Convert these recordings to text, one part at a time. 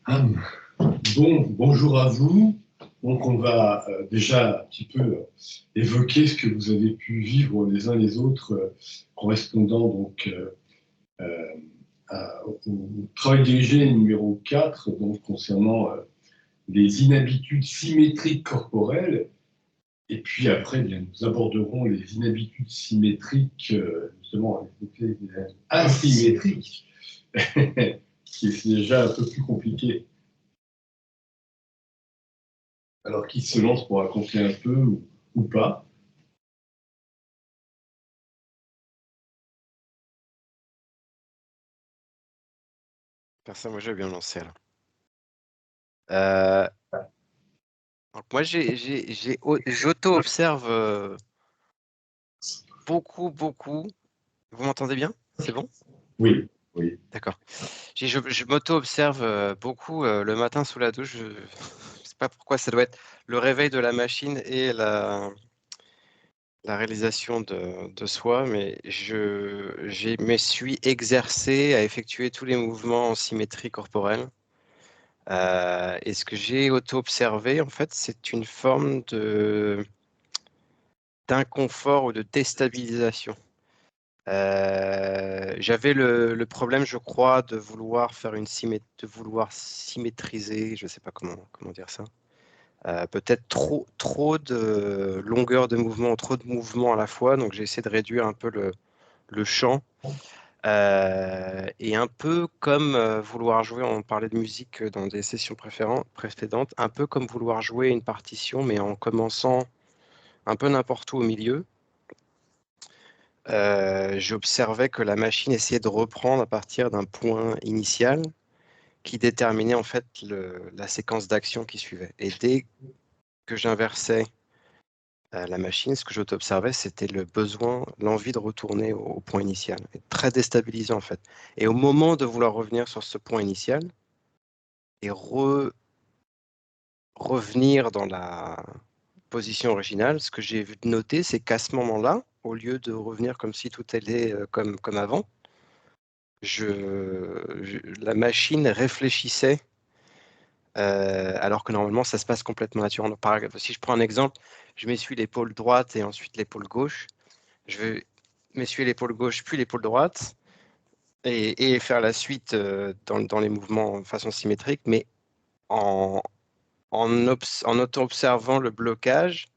Ah, bonjour à vous. Donc, on va déjà un petit peu évoquer ce que vous avez pu vivre les uns les autres, correspondant donc au travail dirigé numéro 4, donc concernant les inhabitudes symétriques corporelles. Et puis après, bien, nous aborderons les inhabitudes symétriques, justement, les asymétriques, qui est déjà un peu plus compliqué. Alors, qui se lance pour raconter un peu ou pas? Personne, moi je vais bien me lancer là. Donc moi j'auto-observe beaucoup. Vous m'entendez bien? C'est bon? Oui, oui. D'accord. Je m'auto-observe beaucoup le matin sous la douche. Je ne sais pas pourquoi, ça doit être le réveil de la machine et la réalisation de soi, mais je me suis exercé à effectuer tous les mouvements en symétrie corporelle. Et ce que j'ai auto-observé, en fait, c'est une forme d'inconfort ou de déstabilisation. J'avais le problème, je crois, de vouloir de vouloir symétriser, je ne sais pas comment dire ça. Peut-être trop de longueur de mouvement, trop de mouvements à la fois. Donc j'ai essayé de réduire un peu le champ. Et un peu comme vouloir jouer, on parlait de musique dans des sessions précédentes, un peu comme vouloir jouer une partition, mais en commençant un peu n'importe où au milieu. J'observais que la machine essayait de reprendre à partir d'un point initial qui déterminait en fait la séquence d'action qui suivait. Et dès que j'inversais la machine, ce que j'observais, c'était le besoin, l'envie de retourner au point initial. Et très déstabilisant en fait. Et au moment de vouloir revenir sur ce point initial et revenir dans la position originale, ce que j'ai noté, c'est qu'à ce moment-là, au lieu de revenir comme si tout allait comme avant, la machine réfléchissait alors que normalement ça se passe complètement naturellement. Par exemple, si je prends un exemple, je m'essuie l'épaule droite et ensuite l'épaule gauche. Je vais m'essuyer l'épaule gauche puis l'épaule droite et faire la suite dans les mouvements de façon symétrique, mais en, en auto-observant le blocage.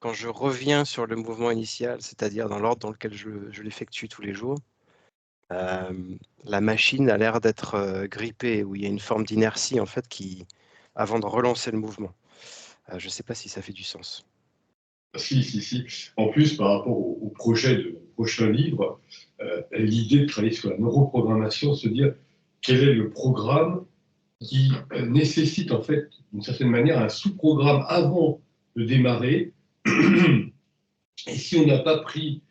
Quand je reviens sur le mouvement initial, c'est-à-dire dans l'ordre dans lequel je l'effectue tous les jours, la machine a l'air d'être grippée, où il y a une forme d'inertie en fait avant de relancer le mouvement. Je ne sais pas si ça fait du sens. Si. En plus, par rapport au projet de prochain livre, l'idée de travailler sur la neuroprogrammation, se dire quel est le programme qui nécessite en fait, d'une certaine manière, un sous-programme avant de démarrer. Et si on n'a pas pris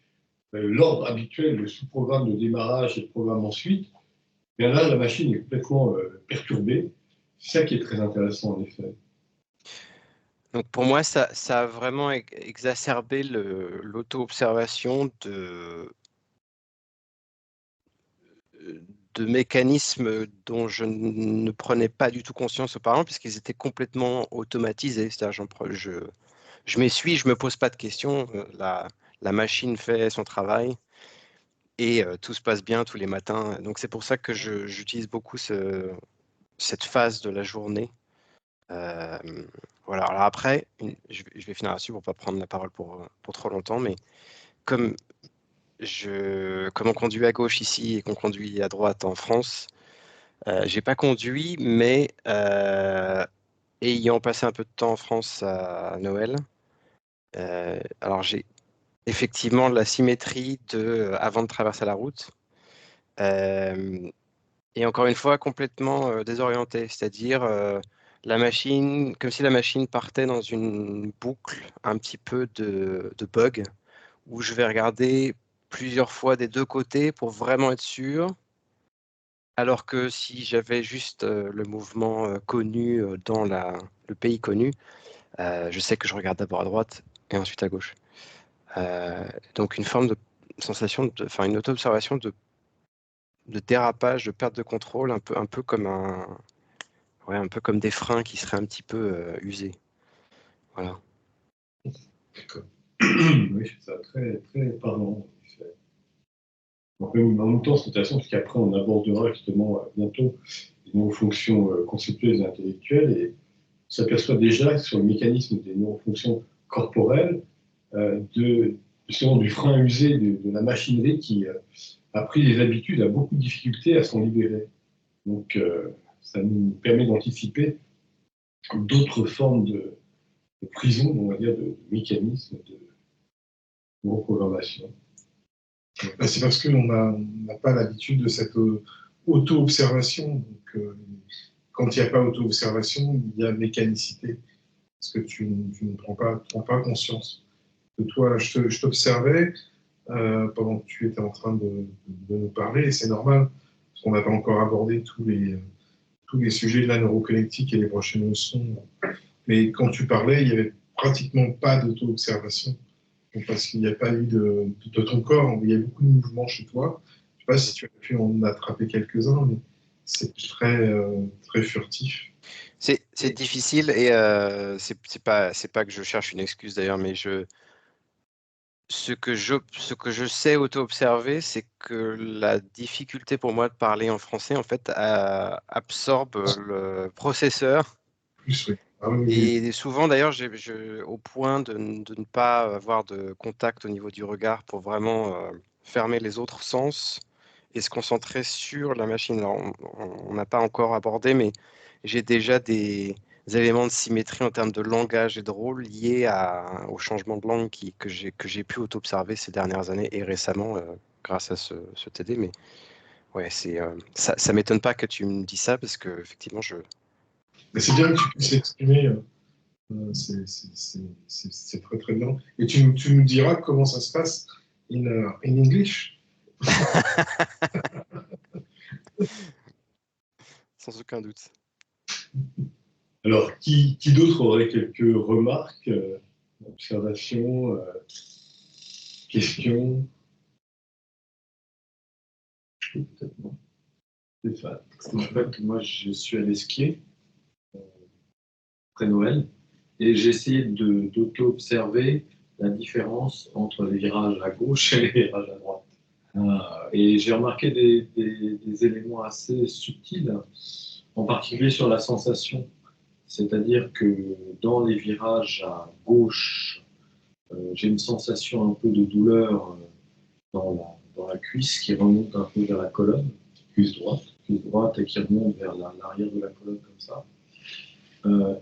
l'ordre habituel, le sous-programme de démarrage et le programme ensuite, bien là, la machine est complètement perturbée. C'est ça qui est très intéressant, en effet. Donc pour moi, ça a vraiment exacerbé l'auto-observation de mécanismes dont je ne prenais pas du tout conscience auparavant, puisqu'ils étaient complètement automatisés. C'est-à-dire, je m'essuie, je ne me pose pas de questions. La machine fait son travail et tout se passe bien tous les matins. Donc c'est pour ça que j'utilise beaucoup cette phase de la journée. Voilà. Alors après, je vais finir là-dessus pour ne pas prendre la parole pour trop longtemps, mais comme comme on conduit à gauche ici et qu'on conduit à droite en France, j'ai pas conduit, mais ayant passé un peu de temps en France à Noël, alors j'ai effectivement la symétrie avant de traverser la route. Et encore une fois, complètement désorienté, c'est-à-dire la machine, comme si la machine partait dans une boucle un petit peu de bug, où je vais regarder plusieurs fois des deux côtés pour vraiment être sûr, alors que si j'avais juste le mouvement connu dans le pays connu, je sais que je regarde d'abord à droite et ensuite à gauche. Donc une forme de sensation, enfin une auto-observation de dérapage, de perte de contrôle, un peu comme un peu comme des freins qui seraient un petit peu usés. Voilà. D'accord. Oui, c'est ça, très, très parlant. En même temps, c'est intéressant parce qu'après, on abordera justement bientôt les neurofonctions conceptuelles et intellectuelles et on s'aperçoit déjà sur le mécanisme des neurofonctions corporelles justement du frein usé de la machinerie qui a pris des habitudes, a beaucoup de difficultés à s'en libérer. Donc, ça nous permet d'anticiper d'autres formes de prison, on va dire, de mécanismes de reprogrammation. C'est parce qu'on n'a pas l'habitude de cette auto-observation. Donc, quand il n'y a pas auto-observation, il y a mécanicité. Parce que tu ne prends pas conscience. De toi, je t'observais pendant que tu étais en train de nous parler, et c'est normal, parce qu'on n'a pas encore abordé tous les sujets de la neuroconnectique et les prochaines leçons. Mais quand tu parlais, il n'y avait pratiquement pas d'auto-observation. Parce qu'il n'y a pas eu de ton corps, il y a beaucoup de mouvements chez toi. Je ne sais pas si tu as pu en attraper quelques-uns, mais c'est très, très furtif. C'est difficile et c'est pas que je cherche une excuse d'ailleurs, mais ce que je sais auto-observer, c'est que la difficulté pour moi de parler en français, en fait, absorbe le processeur. Plus, oui. Ah, oui, oui. Et souvent, d'ailleurs, au point de ne pas avoir de contact au niveau du regard pour vraiment fermer les autres sens et se concentrer sur la machine. Alors, on n'a pas encore abordé, mais j'ai déjà des éléments de symétrie en termes de langage et de rôle liés au changement de langue que j'ai pu auto-observer ces dernières années et récemment grâce à ce TD. Mais ouais, ça m'étonne pas que tu me dis ça parce que effectivement, Mais c'est bien que tu puisses l'exprimer. C'est très, très bien. Et tu nous diras comment ça se passe in English. sans aucun doute. Alors, qui d'autre aurait quelques remarques, observations, questions? Peut-être non. Stéphane. En fait, moi, je suis allé skier après Noël et j'ai essayé d'auto-observer la différence entre les virages à gauche et les virages à droite. Et j'ai remarqué des éléments assez subtils, en particulier sur la sensation. C'est-à-dire que dans les virages à gauche, j'ai une sensation un peu de douleur dans la cuisse qui remonte un peu vers la colonne, cuisse droite et qui remonte vers l'arrière de la colonne comme ça.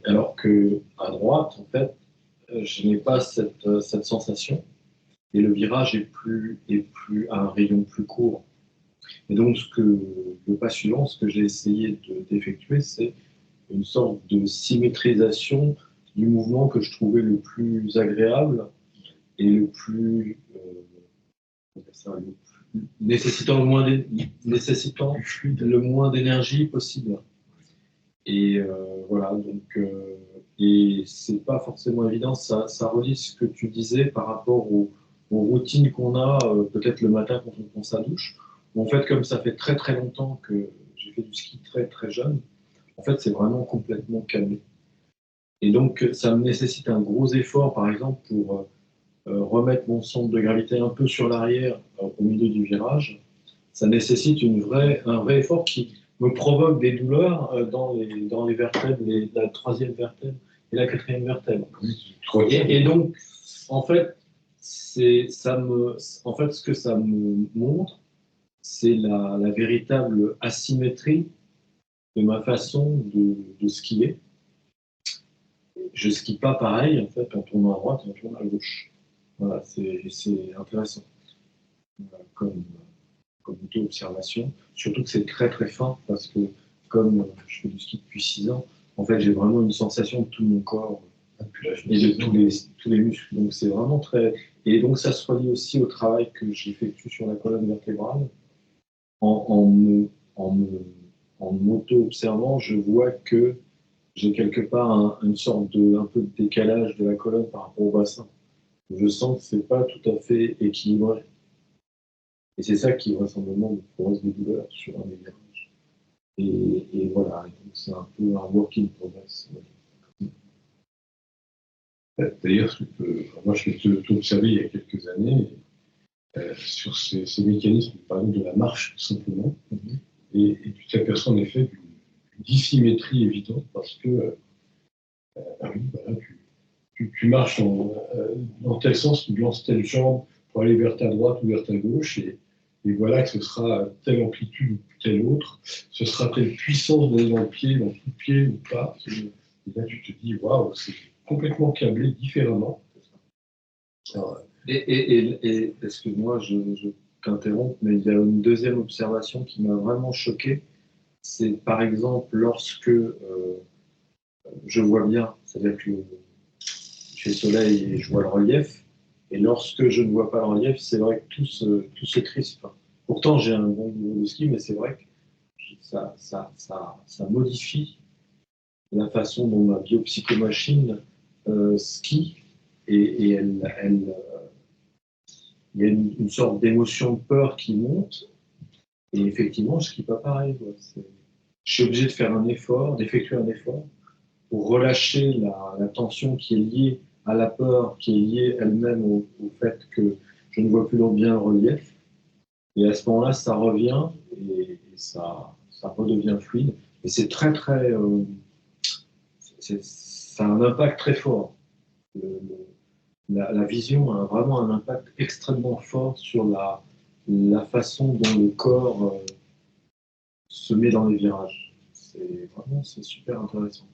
Alors qu'à droite, en fait, je n'ai pas cette sensation et le virage est plus à un rayon plus court. Et donc, le pas suivant, ce que j'ai essayé d'effectuer, c'est une sorte de symétrisation du mouvement que je trouvais le plus agréable et le plus, nécessitant le moins d'énergie possible. Et voilà, donc, et c'est pas forcément évident, ça relie ce que tu disais par rapport aux routines qu'on a, peut-être le matin quand on prend sa douche. En fait, comme ça fait très très longtemps que j'ai fait du ski très très jeune, en fait, c'est vraiment complètement calmé. Et donc, ça me nécessite un gros effort, par exemple, pour remettre mon centre de gravité un peu sur l'arrière au milieu du virage. Ça nécessite un vrai effort qui me provoque des douleurs dans les vertèbres, la troisième vertèbre et la quatrième vertèbre. Et donc, en fait, ce que ça me montre, c'est la véritable asymétrie de ma façon de skier. Je ne skie pas pareil, en fait, en tournant à droite et en tournant à gauche. Voilà, c'est intéressant comme auto-observation. Surtout que c'est très très fin parce que comme je fais du ski depuis 6 ans, en fait, j'ai vraiment une sensation de tout mon corps et de tous les muscles. Donc c'est vraiment très... Et donc ça se relie aussi au travail que j'effectue sur la colonne vertébrale. En m'auto-observant, je vois que j'ai quelque part une sorte un peu de décalage de la colonne par rapport au bassin. Je sens que c'est pas tout à fait équilibré. Et c'est ça qui vraisemblablement me cause des douleurs sur un des virages. Et voilà, donc c'est un peu un work in progress. D'ailleurs, moi je l'ai observé il y a quelques années sur ces mécanismes, par exemple de la marche, tout simplement. Et tu t'aperçois en effet d'une dissymétrie évidente parce que oui, voilà, tu marches dans tel sens, tu lances telle jambe pour aller vers ta droite ou vers ta gauche, et voilà que ce sera telle amplitude ou telle autre, ce sera telle puissance donnée dans le pied, dans tout le pied ou pas. Et là, tu te dis, waouh, c'est complètement câblé différemment. Alors, Et excuse-moi, je t'interromps, mais il y a une deuxième observation qui m'a vraiment choqué. C'est par exemple lorsque je vois bien, c'est-à-dire que je fais soleil et je vois le relief, et lorsque je ne vois pas le relief, c'est vrai que tout se crispe. Pourtant, j'ai un bon niveau de ski, mais c'est vrai que ça modifie la façon dont ma biopsychomachine skie, et il y a une sorte d'émotion de peur qui monte, et effectivement, je skie pas pareil. Je suis obligé de faire un effort, d'effectuer un effort pour relâcher la tension qui est liée à la peur, qui est liée elle-même au fait que je ne vois plus bien le relief. Et à ce moment-là, ça revient et ça redevient fluide. Et c'est très, très. Ça a un impact très fort. La vision a vraiment un impact extrêmement fort sur la façon dont le corps se met dans les virages. C'est super intéressant.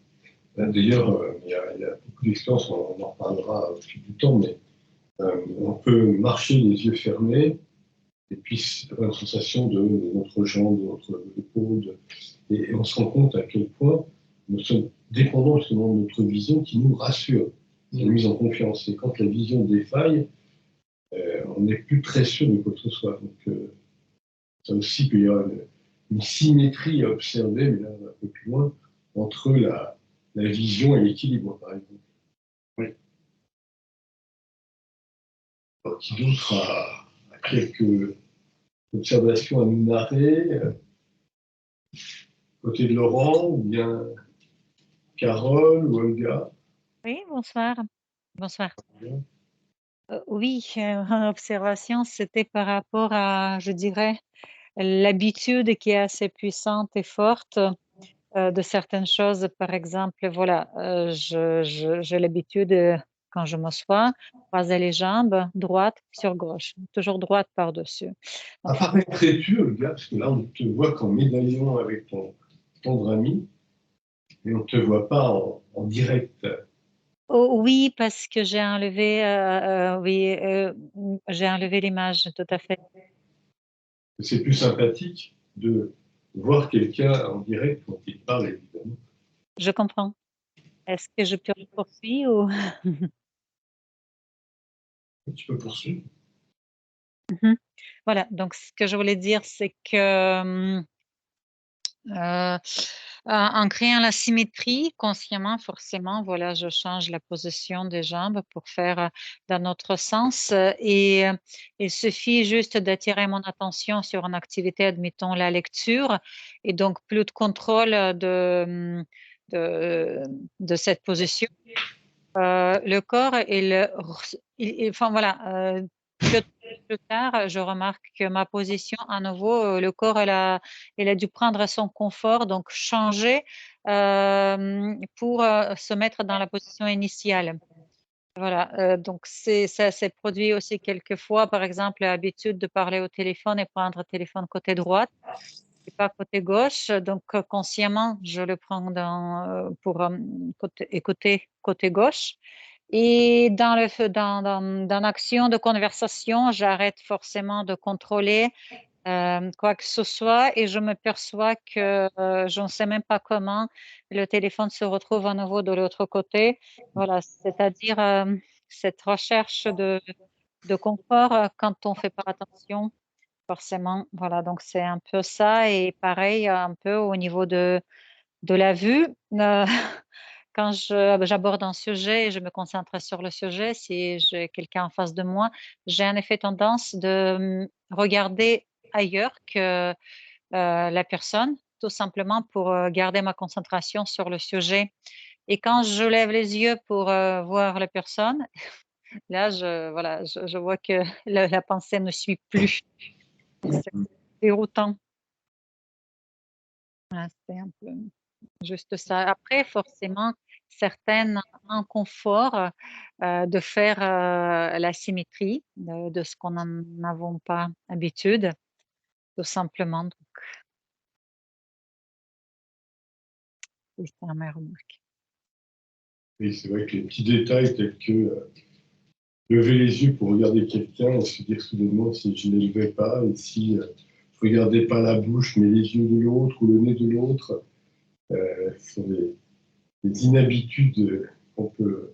d'ailleurs, il y a beaucoup d'expériences, on en reparlera au fil du temps, mais on peut marcher les yeux fermés et puis avoir une sensation de notre jambe, de notre épaule, et on se rend compte à quel point nous sommes dépendants justement de notre vision qui nous rassure, qui nous mise en confiance. Et quand la vision défaille, on n'est plus très sûr de quoi que ce soit. Donc, ça aussi qu'il y a une symétrie à observer, mais là, un peu plus loin, entre la vision et l'équilibre, par exemple. Oui. Alors, qui d'autre a quelques observations à nous narrer, côté de Laurent, ou bien Carole ou Olga? Oui, bonsoir. Bonsoir. Oui, mon observation, c'était par rapport à, je dirais, l'habitude qui est assez puissante et forte de certaines choses. Par exemple, voilà, j'ai l'habitude, quand je m'assois, croiser les jambes, droite sur gauche, toujours droite par-dessus. Donc, Apparaîtrais-tu, Olga, parce que là, on ne te voit qu'en médaillon avec ton tendre ami, et on ne te voit pas en direct. oh, oui, parce que oui, j'ai enlevé l'image, tout à fait. C'est plus sympathique de voir quelqu'un en direct quand il parle, évidemment. Je comprends. Est-ce que je peux poursuivre ou... Tu peux poursuivre. Mhm. Voilà, donc ce que je voulais dire, c'est que en créant la symétrie, consciemment, forcément, voilà, je change la position des jambes pour faire dans notre sens. Et il suffit juste d'attirer mon attention sur une activité, admettons la lecture, et donc plus de contrôle de, de cette position. Le corps, enfin voilà, plus tard, je remarque que ma position, à nouveau, le corps, il a dû prendre son confort, donc changer pour se mettre dans la position initiale. Voilà, donc ça s'est produit aussi quelquefois, par exemple, l'habitude de parler au téléphone et prendre le téléphone côté droite et pas côté gauche. Donc, consciemment, je le prends pour écouter côté gauche. Et dans l'action de conversation, j'arrête forcément de contrôler quoi que ce soit et je me perçois que je ne sais même pas comment le téléphone se retrouve à nouveau de l'autre côté. Voilà, c'est-à-dire cette recherche de confort quand on ne fait pas attention, forcément. Voilà, donc c'est un peu ça et pareil un peu au niveau de la vue. quand j'aborde un sujet et je me concentre sur le sujet, si j'ai quelqu'un en face de moi, j'ai en effet tendance de regarder ailleurs que la personne, tout simplement pour garder ma concentration sur le sujet. Et quand je lève les yeux pour voir la personne, là, voilà, je vois que la pensée ne suit plus. C'est déroutant. Voilà, c'est un peu juste ça. Après, forcément, certains inconforts de faire la symétrie de ce qu'on n'en avons pas habitude, tout simplement. Donc, c'est ça ma remarque. Et c'est vrai que les petits détails tels que lever les yeux pour regarder quelqu'un et se dire soudainement si je ne les levais pas et si je ne regardais pas la bouche mais les yeux de l'autre ou le nez de l'autre, sont des inhabitudes qu'on peut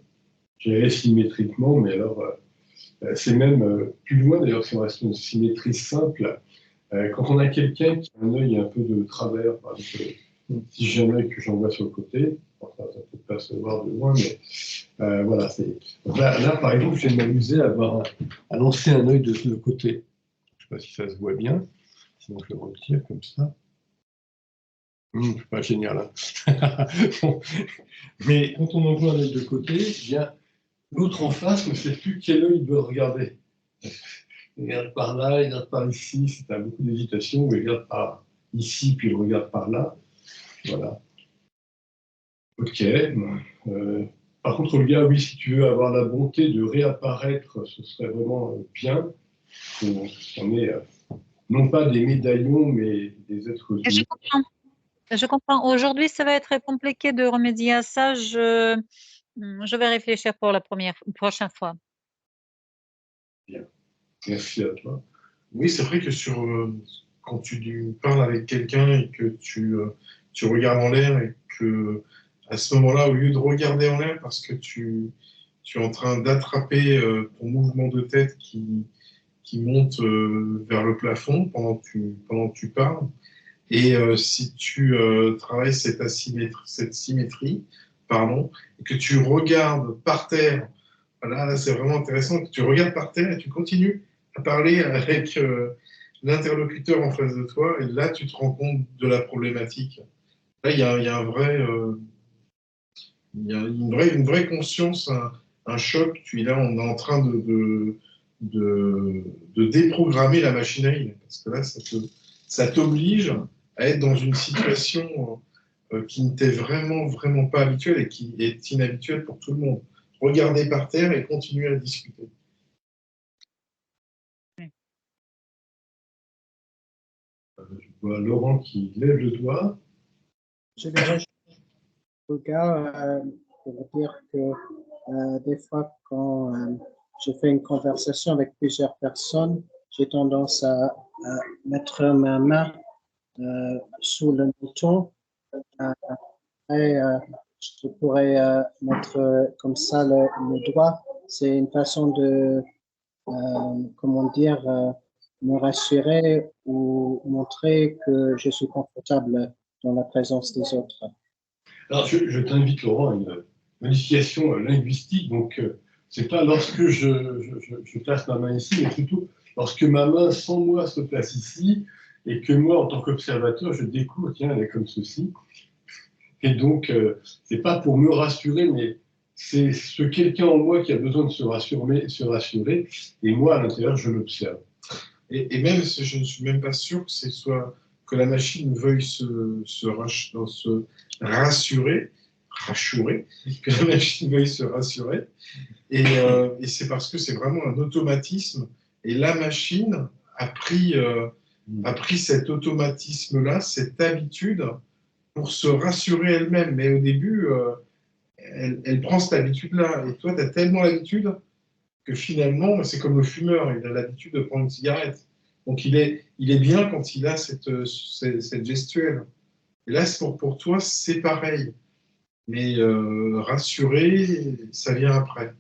gérer symétriquement, mais alors c'est même plus loin d'ailleurs si on reste une symétrie simple. Quand on a quelqu'un qui a un œil un peu de travers, par exemple, si j'ai un œil que j'envoie sur le côté, enfin, ça ne peut pas se voir de loin, mais voilà. Là, par exemple, je viens de m'amuser à lancer un œil de ce côté. Je ne sais pas si ça se voit bien, sinon je le retire comme ça. C'est pas génial. Hein. Bon. Mais quand on envoie un œil de côté, eh bien, l'autre en face ne sait plus quel œil il doit regarder. Il regarde par là, il regarde par ici, c'est un beaucoup d'hésitation, il regarde par ici, puis il regarde par là. Voilà. Ok. Par contre, Olga, oui, si tu veux avoir la bonté de réapparaître, ce serait vraiment bien qu'on ait non pas des médaillons, mais des êtres Et je humains. comprends. Je comprends. Aujourd'hui, ça va être compliqué de remédier à ça. Je vais réfléchir pour la prochaine fois. Bien. Merci à toi. Oui, c'est vrai que quand tu parles avec quelqu'un et que tu regardes en l'air et que à ce moment-là, au lieu de regarder en l'air parce que tu es en train d'attraper ton mouvement de tête qui monte vers le plafond pendant que tu parles, et si tu travailles cette symétrie, pardon, et que tu regardes par terre, là c'est vraiment intéressant, que tu regardes par terre et tu continues à parler avec l'interlocuteur en face de toi, et là tu te rends compte de la problématique. Là il y a un vrai, il y a une vraie conscience, un choc. Là on est en train de déprogrammer la machine à rimes, parce que là ça t'oblige à être dans une situation qui ne t'est vraiment, vraiment pas habituelle et qui est inhabituelle pour tout le monde. Regarder par terre et continuer à discuter. Je vois Laurent qui lève le doigt. Je dirais, en tout cas, pour dire que des fois, quand je fais une conversation avec plusieurs personnes, j'ai tendance à mettre ma main sous le menton. Et je pourrais mettre comme ça le doigt. C'est une façon de, comment dire, me rassurer ou montrer que je suis confortable dans la présence des autres. Alors, je t'invite, Laurent, à une modification linguistique. Donc, c'est pas lorsque je place ma main ici, mais plutôt lorsque ma main, sans moi, se place ici, et que moi, en tant qu'observateur, je découvre, tiens, elle est comme ceci. Et donc, c'est pas pour me rassurer, mais c'est ce quelqu'un en moi qui a besoin de se rassurer, et moi, à l'intérieur, je l'observe. Et même, je ne suis même pas sûr que la machine veuille se rassurer, que la machine veuille se rassurer. Et c'est parce que c'est vraiment un automatisme. Et la machine a pris cet automatisme-là, cette habitude, pour se rassurer elle-même. Mais au début, elle prend cette habitude-là. Et toi, tu as tellement l'habitude que finalement, c'est comme le fumeur, il a l'habitude de prendre une cigarette. Donc il est bien quand il a cette gestuelle. Et là, pour toi, c'est pareil. Mais rassurer, ça vient après.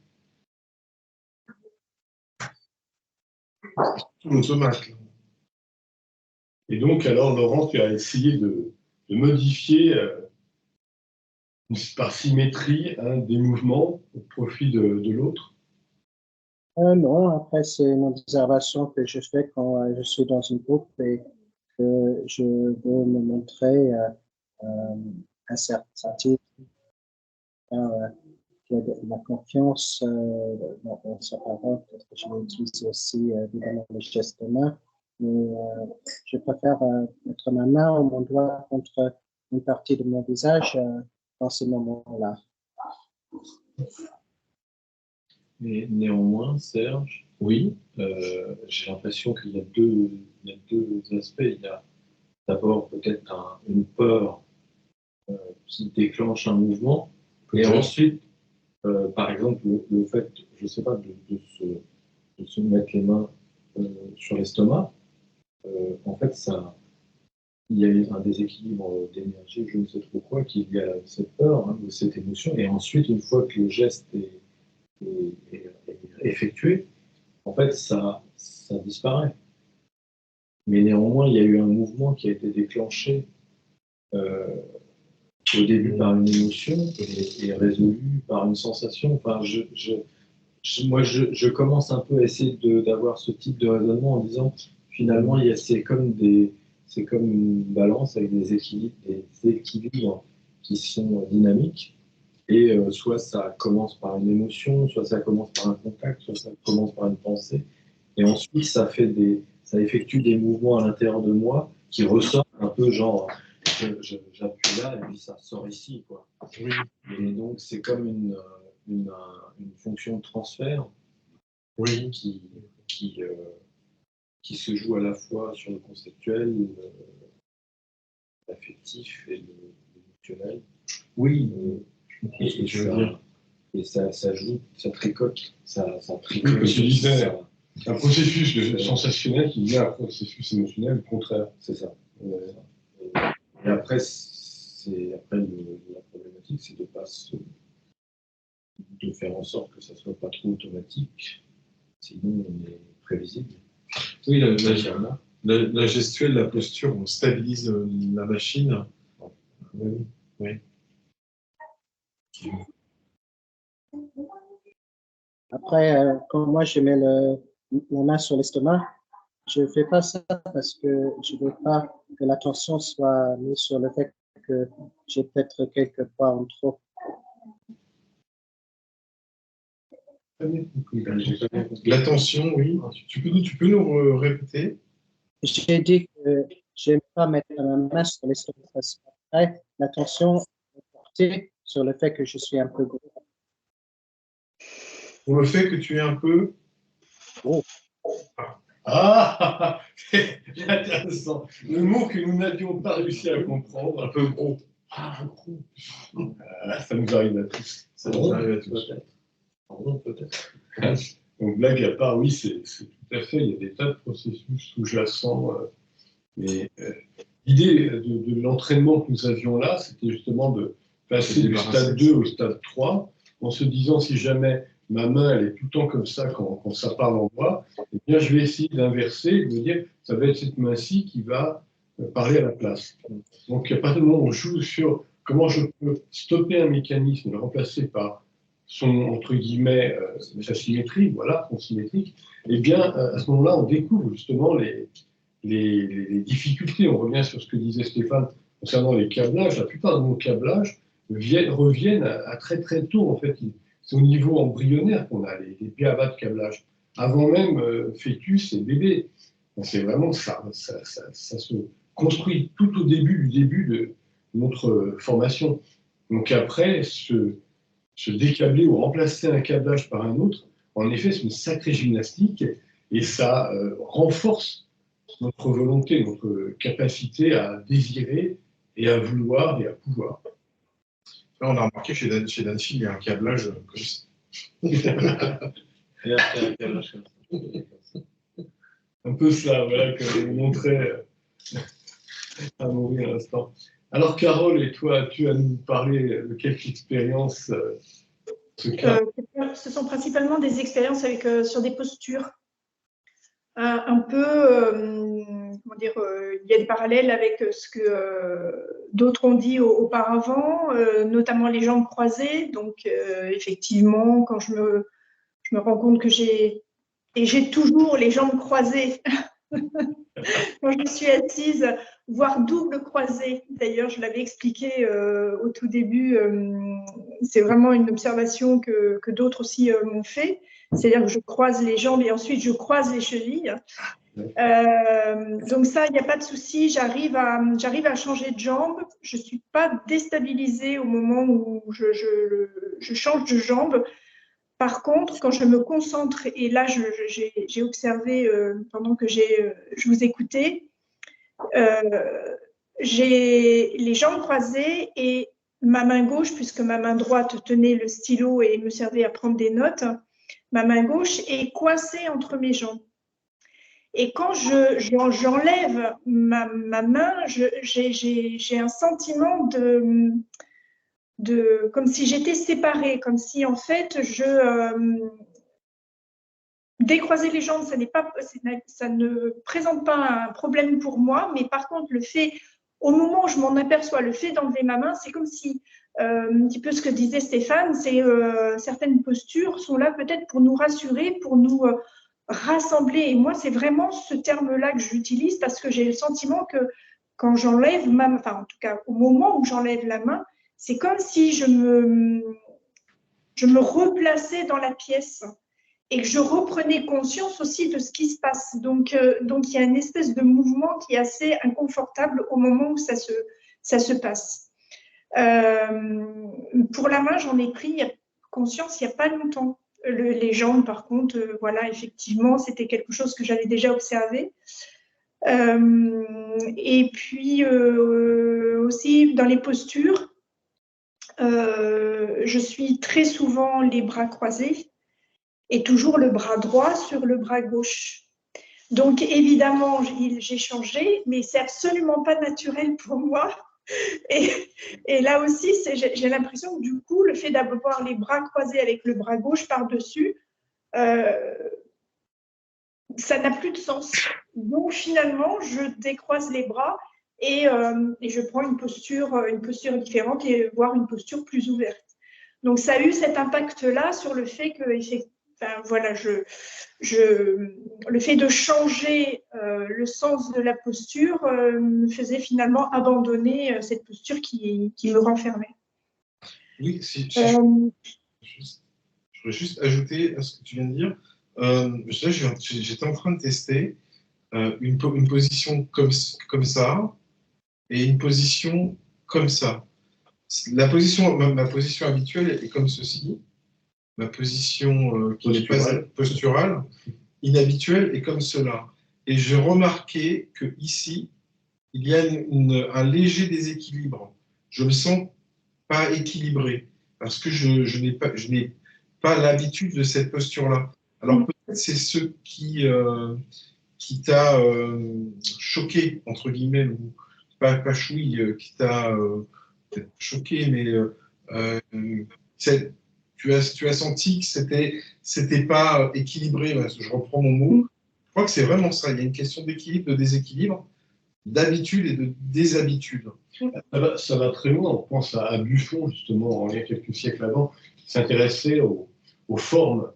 Tout l'automate. Et donc, alors, Laurent, tu as essayé de modifier par symétrie des mouvements au profit de l'autre? Non, après, c'est une observation que je fais quand je suis dans une groupe et que je veux me montrer un certain type, qui a de la confiance dans sa parole. Peut-être que je vais utiliser aussi évidemment les gestes de main, mais je préfère mettre ma main ou mon doigt contre une partie de mon visage dans ces moments-là. Mais néanmoins, Serge, oui, j'ai l'impression qu'il y a deux aspects. Il y a d'abord peut-être une peur qui déclenche un mouvement, et ensuite, par exemple, le fait, je ne sais pas, de se mettre les mains sur l'estomac, en fait, il y a eu un déséquilibre d'énergie, je ne sais trop quoi, qui est lié à cette peur, ou cette émotion, et ensuite, une fois que le geste est effectué, en fait, ça disparaît. Mais néanmoins, il y a eu un mouvement qui a été déclenché au début par une émotion et résolu par une sensation. Enfin, moi, je commence un peu à essayer d'avoir ce type de raisonnement en disant, finalement, c'est comme une balance avec des équilibres qui sont dynamiques. Et soit ça commence par une émotion, soit ça commence par un contact, soit ça commence par une pensée. Et ensuite, ça effectue des mouvements à l'intérieur de moi qui ressortent un peu genre, j'appuie là et puis ça sort ici, quoi. Oui. Et donc, c'est comme une fonction de transfert, oui, qui se joue à la fois sur le conceptuel, l'affectif et l'émotionnel. Oui. Et ça joue, ça tricote, ça tricote. Oui, parce que tu disais, un processus sensationnel qui devient un processus émotionnel, le contraire. C'est ça. Et après, la problématique, c'est de faire en sorte que ça ne soit pas trop automatique, sinon on est prévisible. Oui, la gestuelle, la posture, on stabilise la machine. Oui. Après, quand moi je mets la main sur l'estomac, je ne fais pas ça parce que je ne veux pas que l'attention soit mise sur le fait que j'ai peut-être quelques poids en trop. L'attention, oui. Tu peux nous répéter? J'ai dit que je n'aime pas mettre ma main sur l'estomac parce qu'après, l'attention est portée sur le fait que je suis un peu gros. Pour le fait que tu es un peu... Oh. Ah, c'est intéressant. Le mot que nous n'avions pas réussi à comprendre, un peu gros. Ah, gros. Ça nous arrive à tous. Ça nous arrive à tous. Peut-être. Donc, blague à part, oui, c'est tout à fait, il y a des tas de processus sous-jacents. Mais l'idée de l'entraînement que nous avions là, c'était justement de passer du stade 2 au stade 3, en se disant, si jamais ma main, elle est tout le temps comme ça quand ça parle en moi, eh bien, je vais essayer d'inverser, de dire, ça va être cette main-ci qui va parler à la place. Donc, à partir du moment où on joue sur comment je peux stopper un mécanisme et le remplacer par son, entre guillemets, sa symétrie, voilà, son symétrique, eh bien, à ce moment-là, on découvre justement les difficultés. On revient sur ce que disait Stéphane concernant les câblages. La plupart de nos câblages reviennent à très très tôt. En fait, c'est au niveau embryonnaire qu'on a les b.a.-ba de câblage. Avant même fœtus et bébé. C'est vraiment ça se construit tout au début de notre formation. Donc après, se décabler ou remplacer un câblage par un autre, en effet, c'est une sacrée gymnastique et ça renforce notre volonté, notre capacité à désirer et à vouloir et à pouvoir. Là, on a remarqué chez Danchi, il y a un câblage comme ça. Un peu ça, voilà, comme on montrait à Maurice à l'instant. Alors, Carole, et toi, tu as nous parlé de quelques expériences ce sont principalement des expériences sur des postures. Un peu comment dire, il y a des parallèles avec ce que d'autres ont dit auparavant, notamment les jambes croisées. Donc, effectivement, quand je me rends compte que j'ai toujours les jambes croisées quand je suis assise, voire double croisée. D'ailleurs, je l'avais expliqué au tout début. C'est vraiment une observation que d'autres aussi m'ont fait. C'est-à-dire que je croise les jambes et ensuite je croise les chevilles. Donc ça, il n'y a pas de souci. J'arrive à changer de jambe. Je ne suis pas déstabilisée au moment où je change de jambe. Par contre, quand je me concentre, et là j'ai observé pendant que je vous écoutais, j'ai les jambes croisées et ma main gauche, puisque ma main droite tenait le stylo et me servait à prendre des notes, ma main gauche est coincée entre mes jambes. Et quand j'enlève ma main, j'ai un sentiment comme si j'étais séparée, comme si en fait décroiser les jambes, ça ne présente pas un problème pour moi, mais par contre le fait, au moment où je m'en aperçois, le fait d'enlever ma main, c'est comme si, un petit peu ce que disait Stéphane, c'est certaines postures sont là peut-être pour nous rassurer, pour nous rassembler. Et moi, c'est vraiment ce terme-là que j'utilise parce que j'ai le sentiment que quand j'enlève ma main, enfin en tout cas au moment où j'enlève la main, c'est comme si je me replaçais dans la pièce et que je reprenais conscience aussi de ce qui se passe. Donc il y a une espèce de mouvement qui est assez inconfortable au moment où ça se passe. Pour la main, j'en ai pris conscience il n'y a pas longtemps. Les jambes, par contre, voilà, effectivement, c'était quelque chose que j'avais déjà observé. Et puis aussi dans les postures, je suis très souvent les bras croisés et toujours le bras droit sur le bras gauche. Donc évidemment, j'ai changé, mais c'est absolument pas naturel pour moi. Et là aussi, j'ai l'impression que du coup, le fait d'avoir les bras croisés avec le bras gauche par-dessus, ça n'a plus de sens. Donc finalement, je décroise les bras et je prends une posture différente et voire une posture plus ouverte. Donc ça a eu cet impact-là sur le fait que, enfin, voilà, le fait de changer le sens de la posture me faisait finalement abandonner cette posture qui me renfermait. Oui, je voudrais juste ajouter à ce que tu viens de dire. J'étais en train de tester une position comme ça et une position comme ça. Ma position habituelle est comme ceci. Ma position qui n'est pas posturale, inhabituelle, est comme cela. Et je remarquais qu'ici, il y a un léger déséquilibre. Je me sens pas équilibré parce que je n'ai pas l'habitude de cette posture-là. Alors peut-être c'est ce qui t'a choqué, entre guillemets, ou pas chouille, qui t'a peut-être choqué, mais tu as senti que c'était pas équilibré. Je reprends mon mot. Je crois que c'est vraiment ça. Il y a une question d'équilibre, de déséquilibre, d'habitude et de déshabitude. Ça va très loin. On pense à Buffon, justement, il y a quelques siècles avant, qui s'intéressait aux formes.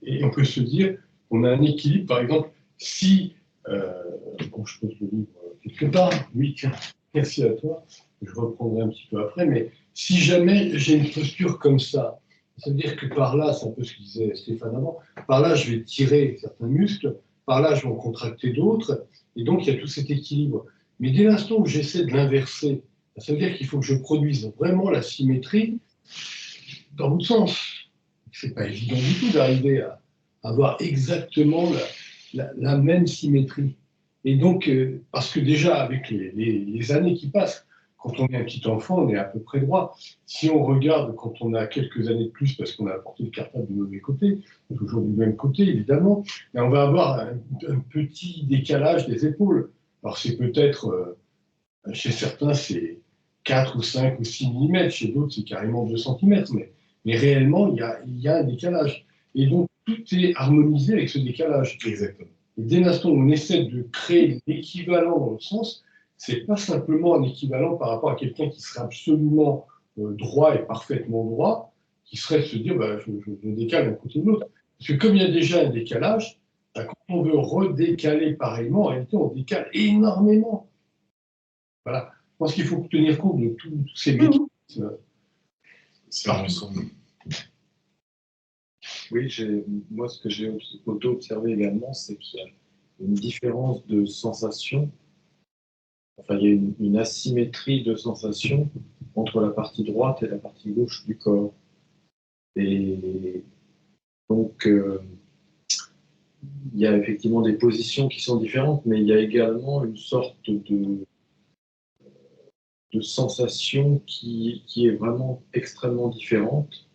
Et on peut se dire qu'on a un équilibre. Par exemple, si, bon, je pose le livre quelque part, oui, tiens, merci à toi, je reprendrai un petit peu après, mais si jamais j'ai une posture comme ça, c'est-à-dire que par là, c'est un peu ce que disait Stéphane avant, par là, je vais tirer certains muscles, par là, je vais en contracter d'autres, et donc il y a tout cet équilibre. Mais dès l'instant où j'essaie de l'inverser, ça veut dire qu'il faut que je produise vraiment la symétrie dans l'autre sens. C'est pas évident du tout d'arriver à avoir exactement la même symétrie. Et donc, parce que déjà, avec les années qui passent, quand on est un petit enfant, on est à peu près droit. Si on regarde quand on a quelques années de plus, parce qu'on a apporté le cartable du mauvais côté, toujours du même côté, évidemment, mais on va avoir un petit décalage des épaules. Alors, c'est peut-être, chez certains, c'est 4 ou 5 ou 6 mm, chez d'autres, c'est carrément 2 cm. Mais réellement, il y a un décalage. Et donc, tout est harmonisé avec ce décalage. Exactement. Et dès l'instant où on essaie de créer l'équivalent dans le sens, c'est pas simplement un équivalent par rapport à quelqu'un qui serait absolument droit et parfaitement droit, qui serait de se dire bah, je décale d'un côté ou de l'autre. Parce que comme il y a déjà un décalage, bah, quand on veut redécaler pareillement, en réalité, on décale énormément. Voilà. Je pense qu'il faut tenir compte de tous ces mécanismes. C'est ensemble. Oui, moi, ce que j'ai auto-observé également, c'est qu'il y a une différence de sensation. Enfin, il y a une asymétrie de sensation entre la partie droite et la partie gauche du corps. Et donc, il y a effectivement des positions qui sont différentes, mais il y a également une sorte de sensation qui est vraiment extrêmement différente,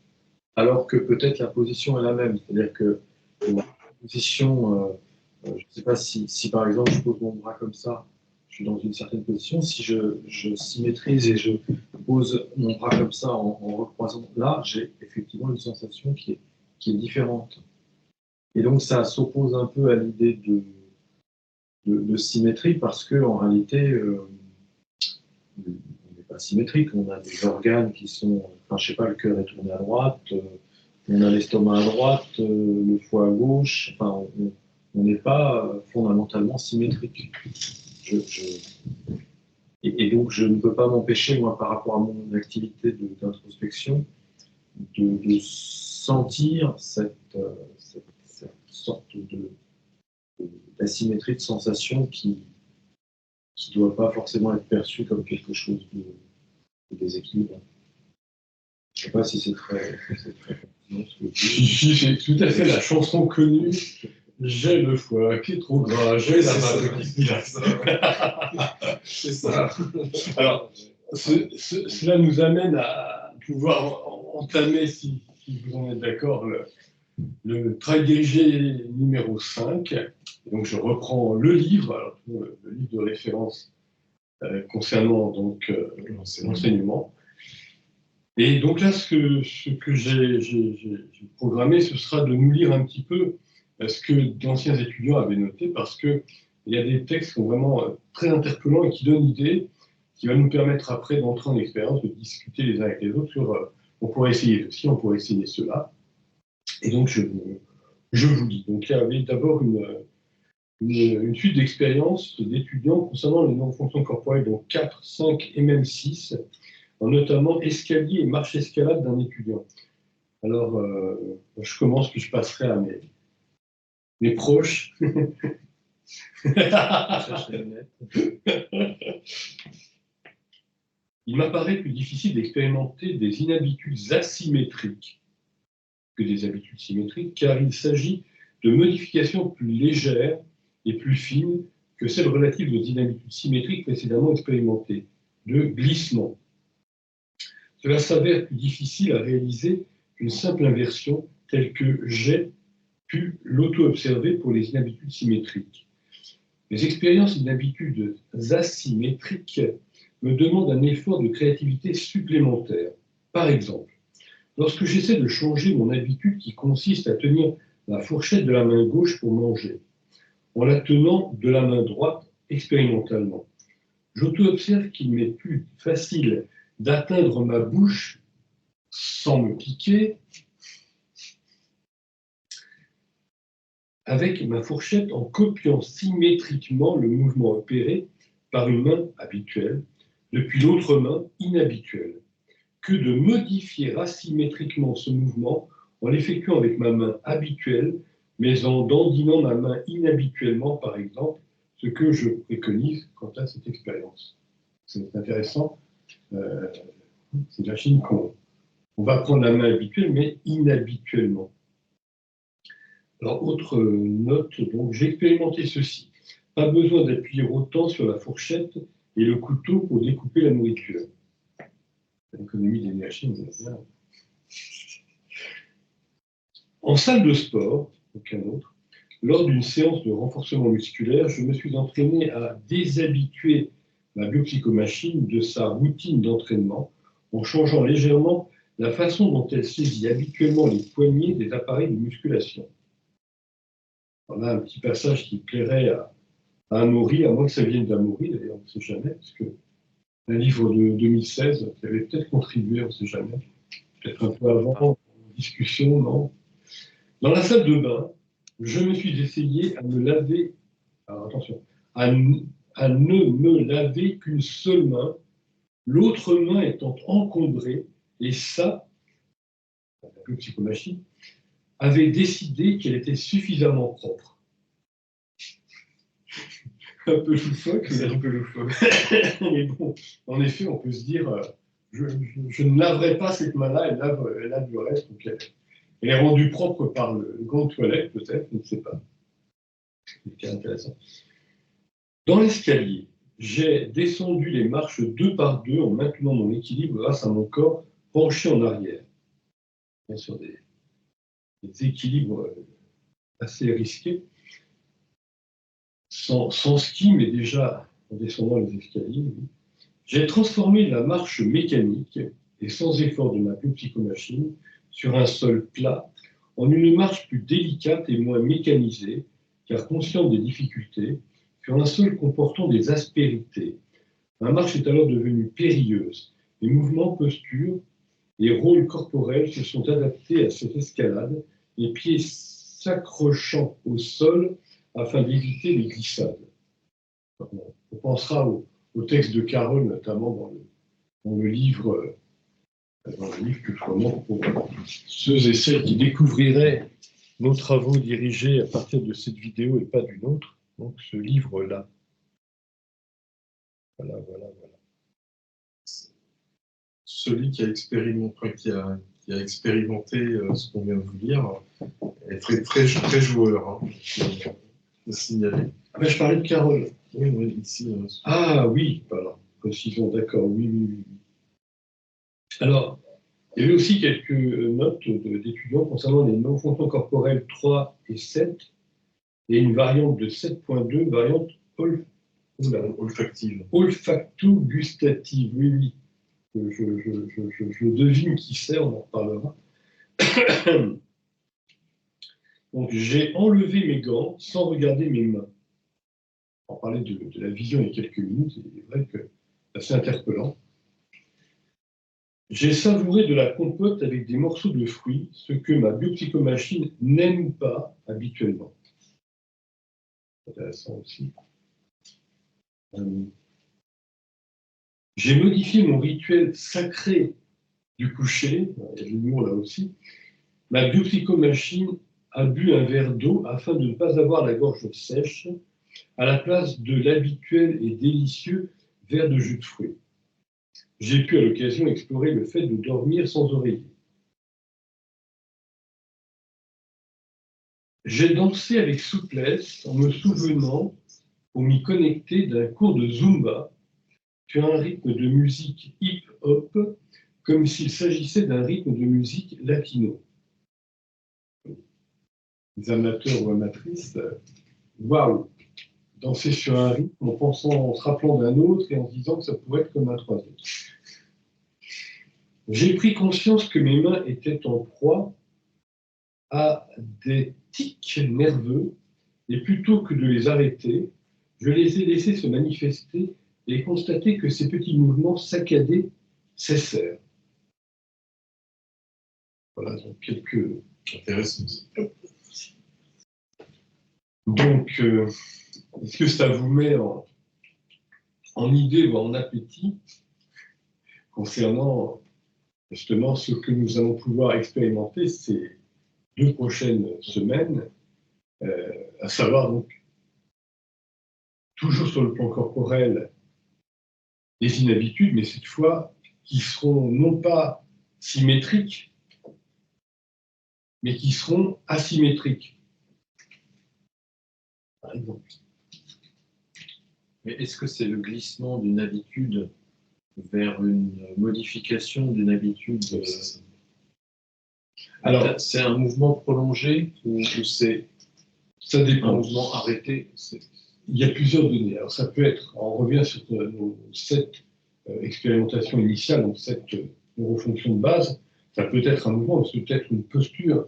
alors que peut-être la position est la même. C'est-à-dire que la position, je ne sais pas si par exemple je pose mon bras comme ça, je suis dans une certaine position, si je symétrise et je pose mon bras comme ça en recroisant, là j'ai effectivement une sensation qui est différente. Et donc ça s'oppose un peu à l'idée de symétrie parce qu'en réalité, on n'est pas symétrique, on a des organes qui sont, enfin je sais pas, le cœur est tourné à droite, on a l'estomac à droite, le foie à gauche, enfin on n'est pas fondamentalement symétrique. Et donc je ne peux pas m'empêcher, moi, par rapport à mon activité d'introspection, de sentir cette sorte d'asymétrie de sensation qui ne doit pas forcément être perçue comme quelque chose de déséquilibré. Je ne sais pas si c'est très pertinent ce que je dis. Si, c'est tout à fait la chanson connue. J'ai le foie qui est trop gras, j'ai la main qui se glace. C'est ça. Alors, cela nous amène à pouvoir entamer, si vous en êtes d'accord, le travail dirigé numéro 5. Donc, je reprends le livre, alors, le livre de référence concernant donc, l'enseignement. Et donc là, ce que j'ai programmé, ce sera de nous lire un petit peu ce que d'anciens étudiants avaient noté, parce qu'il y a des textes qui sont vraiment très interpellants et qui donnent l'idée, qui va nous permettre après d'entrer en expérience, de discuter les uns avec les autres sur on pourrait essayer ceci, on pourrait essayer cela. Et donc, je vous lis. Donc, il y avait d'abord une suite d'expériences d'étudiants concernant les non-fonctions corporelles, donc 4, 5 et même 6, notamment escalier et marche-escalade d'un étudiant. Alors, je commence, puis je passerai à mes proches. Il m'apparaît plus difficile d'expérimenter des inhabitudes asymétriques que des habitudes symétriques, car il s'agit de modifications plus légères et plus fines que celles relatives aux inhabitudes symétriques précédemment expérimentées, de glissement. Cela s'avère plus difficile à réaliser qu'une simple inversion telle que j'ai pu l'auto-observer pour les inhabitudes symétriques. Les expériences d'inhabitudes asymétriques me demandent un effort de créativité supplémentaire. Par exemple, lorsque j'essaie de changer mon habitude qui consiste à tenir la fourchette de la main gauche pour manger, en la tenant de la main droite expérimentalement, j'auto-observe qu'il m'est plus facile d'atteindre ma bouche sans me piquer avec ma fourchette en copiant symétriquement le mouvement opéré par une main habituelle depuis l'autre main inhabituelle, que de modifier asymétriquement ce mouvement en l'effectuant avec ma main habituelle, mais en dandinant ma main inhabituellement, par exemple, ce que je préconise quant à cette expérience. C'est intéressant. C'est la Chine qu'on va prendre la main habituelle, mais inhabituellement. Alors, autre note, donc j'ai expérimenté ceci. Pas besoin d'appuyer autant sur la fourchette et le couteau pour découper la nourriture. L'économie d'énergie, vous avez bien. En salle de sport, aucun autre, lors d'une séance de renforcement musculaire, je me suis entraîné à déshabituer ma biopsychomachine de sa routine d'entraînement en changeant légèrement la façon dont elle saisit habituellement les poignées des appareils de musculation. On a un petit passage qui plairait à Amaury, à moins que ça vienne d'Amaury, d'ailleurs, on ne sait jamais, parce que un livre de 2016 qui avait peut-être contribué, on ne sait jamais, peut-être un peu avant, discussion, non. Dans la salle de bain, je me suis essayé à me laver, alors attention, à ne me laver qu'une seule main, l'autre main étant encombrée, et ça, la psychomachine, avait décidé qu'elle était suffisamment propre. Un peu loufoque. C'est un peu loufoque. Mais bon, en effet, on peut se dire, je ne laverai pas cette main-là, elle lave le reste. Donc elle est rendue propre par le gant de toilette, peut-être, je ne sais pas. C'est intéressant. Dans l'escalier, j'ai descendu les marches 2 par 2 en maintenant mon équilibre grâce à mon corps penché en arrière. Bien sûr, des équilibres assez risqués. Sans ski, mais déjà en descendant les escaliers. J'ai transformé la marche mécanique et sans effort de ma psychomachine sur un sol plat en une marche plus délicate et moins mécanisée, car consciente des difficultés, sur un sol comportant des aspérités. Ma marche est alors devenue périlleuse. Les mouvements, postures et rôles corporels se sont adaptés à cette escalade, les pieds s'accrochant au sol afin d'éviter les glissades. On pensera au texte de Carole, notamment dans le livre que je remonte pour ceux et celles qui découvriraient nos travaux dirigés à partir de cette vidéo et pas d'une autre. Donc ce livre-là. Voilà. Celui qui a expérimenté, ce qu'on vient de vous dire est très, très, très joueur. Hein. Signaler. Ah ben, je parlais de Carole. Oui, ici. Ah oui, voilà, précisons, d'accord, oui. Alors, il y avait aussi quelques notes d'étudiants concernant les non-fonctions corporelles 3 et 7, et une variante de 7.2, variante olfactive. Olfacto-gustative, oui. Je devine qui c'est, on en reparlera. Donc, j'ai enlevé mes gants sans regarder mes mains. On parlait de la vision il y a quelques minutes, c'est vrai que c'est assez interpellant. J'ai savouré de la compote avec des morceaux de fruits, ce que ma biopsychomachine n'aime pas habituellement. Intéressant aussi. J'ai modifié mon rituel sacré du coucher, il y a de l'humour là aussi. Ma biopsychomachine a bu un verre d'eau afin de ne pas avoir la gorge sèche, à la place de l'habituel et délicieux verre de jus de fruits. J'ai pu à l'occasion explorer le fait de dormir sans oreiller. J'ai dansé avec souplesse en me souvenant, pour m'y connecter, d'un cours de Zumba sur un rythme de musique hip-hop, comme s'il s'agissait d'un rythme de musique latino. Les amateurs ou amatrices, waouh! Danser sur un rythme en se rappelant d'un autre et en se disant que ça pourrait être comme un troisième. J'ai pris conscience que mes mains étaient en proie à des tics nerveux et plutôt que de les arrêter, je les ai laissés se manifester et constaté que ces petits mouvements saccadés cessèrent. Voilà, donc quelques intéressants. Donc, est-ce que ça vous met en idée ou en appétit concernant justement ce que nous allons pouvoir expérimenter ces 2 prochaines semaines, à savoir donc toujours sur le plan corporel des inhabitudes, mais cette fois qui seront non pas symétriques, mais qui seront asymétriques. Par exemple. Mais est-ce que c'est le glissement d'une habitude vers une modification d'une habitude Alors, c'est un mouvement prolongé ou c'est ça dépend. Un mouvement arrêté? Il y a plusieurs données. Alors, ça peut être, on revient sur nos 7 expérimentations initiales, donc 7 neurofonctions de base, ça peut être un mouvement, ça peut être une posture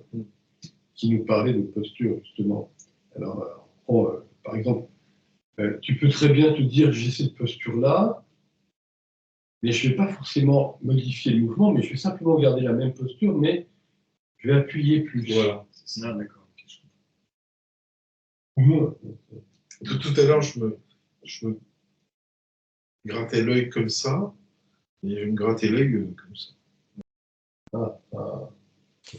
qui nous parlait de posture justement Alors, par exemple, tu peux très bien te dire j'ai cette posture-là, mais je ne vais pas forcément modifier le mouvement, mais je vais simplement garder la même posture, mais je vais appuyer plus. Voilà. Ah, d'accord. Tout à l'heure, je me grattais l'œil comme ça, et je me grattais l'œil comme ça.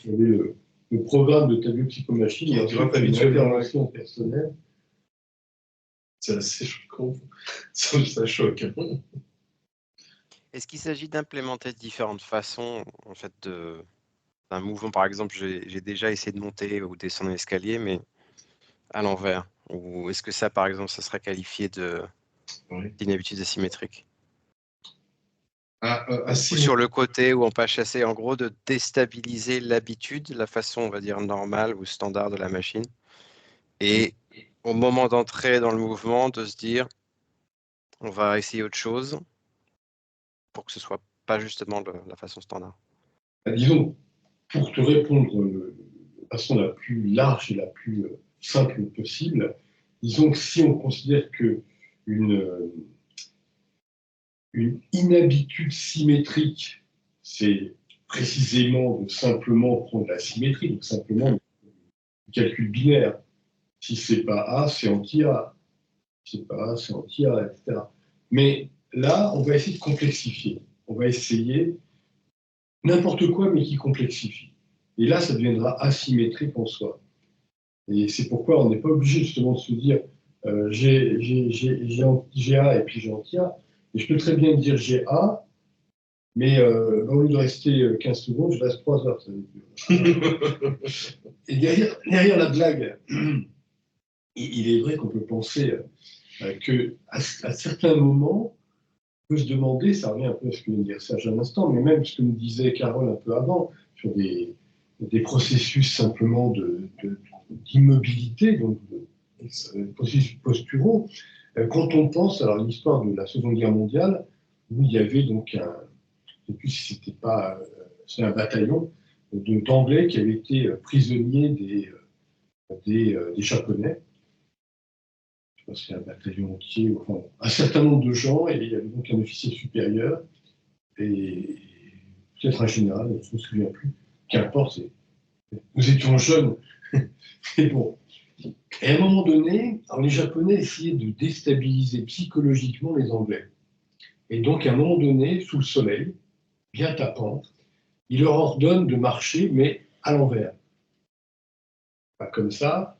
Le programme de ta biopsychomachine, il y a une intervention personnelle. C'est assez choquant. Ça choque. Est-ce qu'il s'agit d'implémenter différentes façons en fait d'un mouvement? Par exemple, j'ai déjà essayé de monter ou descendre l'escalier, mais à l'envers. Ou est-ce que ça, par exemple, ça serait qualifié d'inhabitude asymétrique? Ou sur le côté où on peut chasser, en gros, de déstabiliser l'habitude, la façon, on va dire, normale ou standard de la machine. Et au moment d'entrer dans le mouvement, de se dire, on va essayer autre chose pour que ce soit pas justement la façon standard. Disons, pour te répondre de façon la plus large et la plus simple possible, disons que si on considère que une inhabitude symétrique, c'est précisément de simplement prendre la symétrie, donc simplement du calcul binaire. Si c'est pas A, c'est anti-A. Si c'est pas A, c'est anti-A, etc. Mais là, on va essayer de complexifier. On va essayer n'importe quoi, mais qui complexifie. Et là, ça deviendra asymétrique en soi. Et c'est pourquoi on n'est pas obligé justement de se dire j'ai A et puis j'ai anti-A. Et je peux très bien dire j'ai A, mais au lieu de rester 15 secondes, je reste 3 heures. Ça veut dire. Et derrière la blague, il est vrai qu'on peut penser qu'à certains moments, on peut se demander, ça revient un peu à ce que vient de dire Serge à l'instant, mais même ce que nous disait Carole un peu avant, sur des processus simplement d'immobilité, donc de processus posturaux. Quand on pense à l'histoire de la Seconde Guerre mondiale, où il y avait donc je ne sais plus si c'était pas c'est un bataillon d'Anglais qui avaient été prisonniers des Japonais. Je pense que c'est un bataillon entier, enfin, un certain nombre de gens, et il y avait donc un officier supérieur et peut-être un général, je ne me souviens plus. Qu'importe, nous étions jeunes, mais bon. Et à un moment donné, alors les Japonais essayaient de déstabiliser psychologiquement les Anglais. Et donc, à un moment donné, sous le soleil, bien tapant, il leur ordonne de marcher, mais à l'envers. Pas comme ça,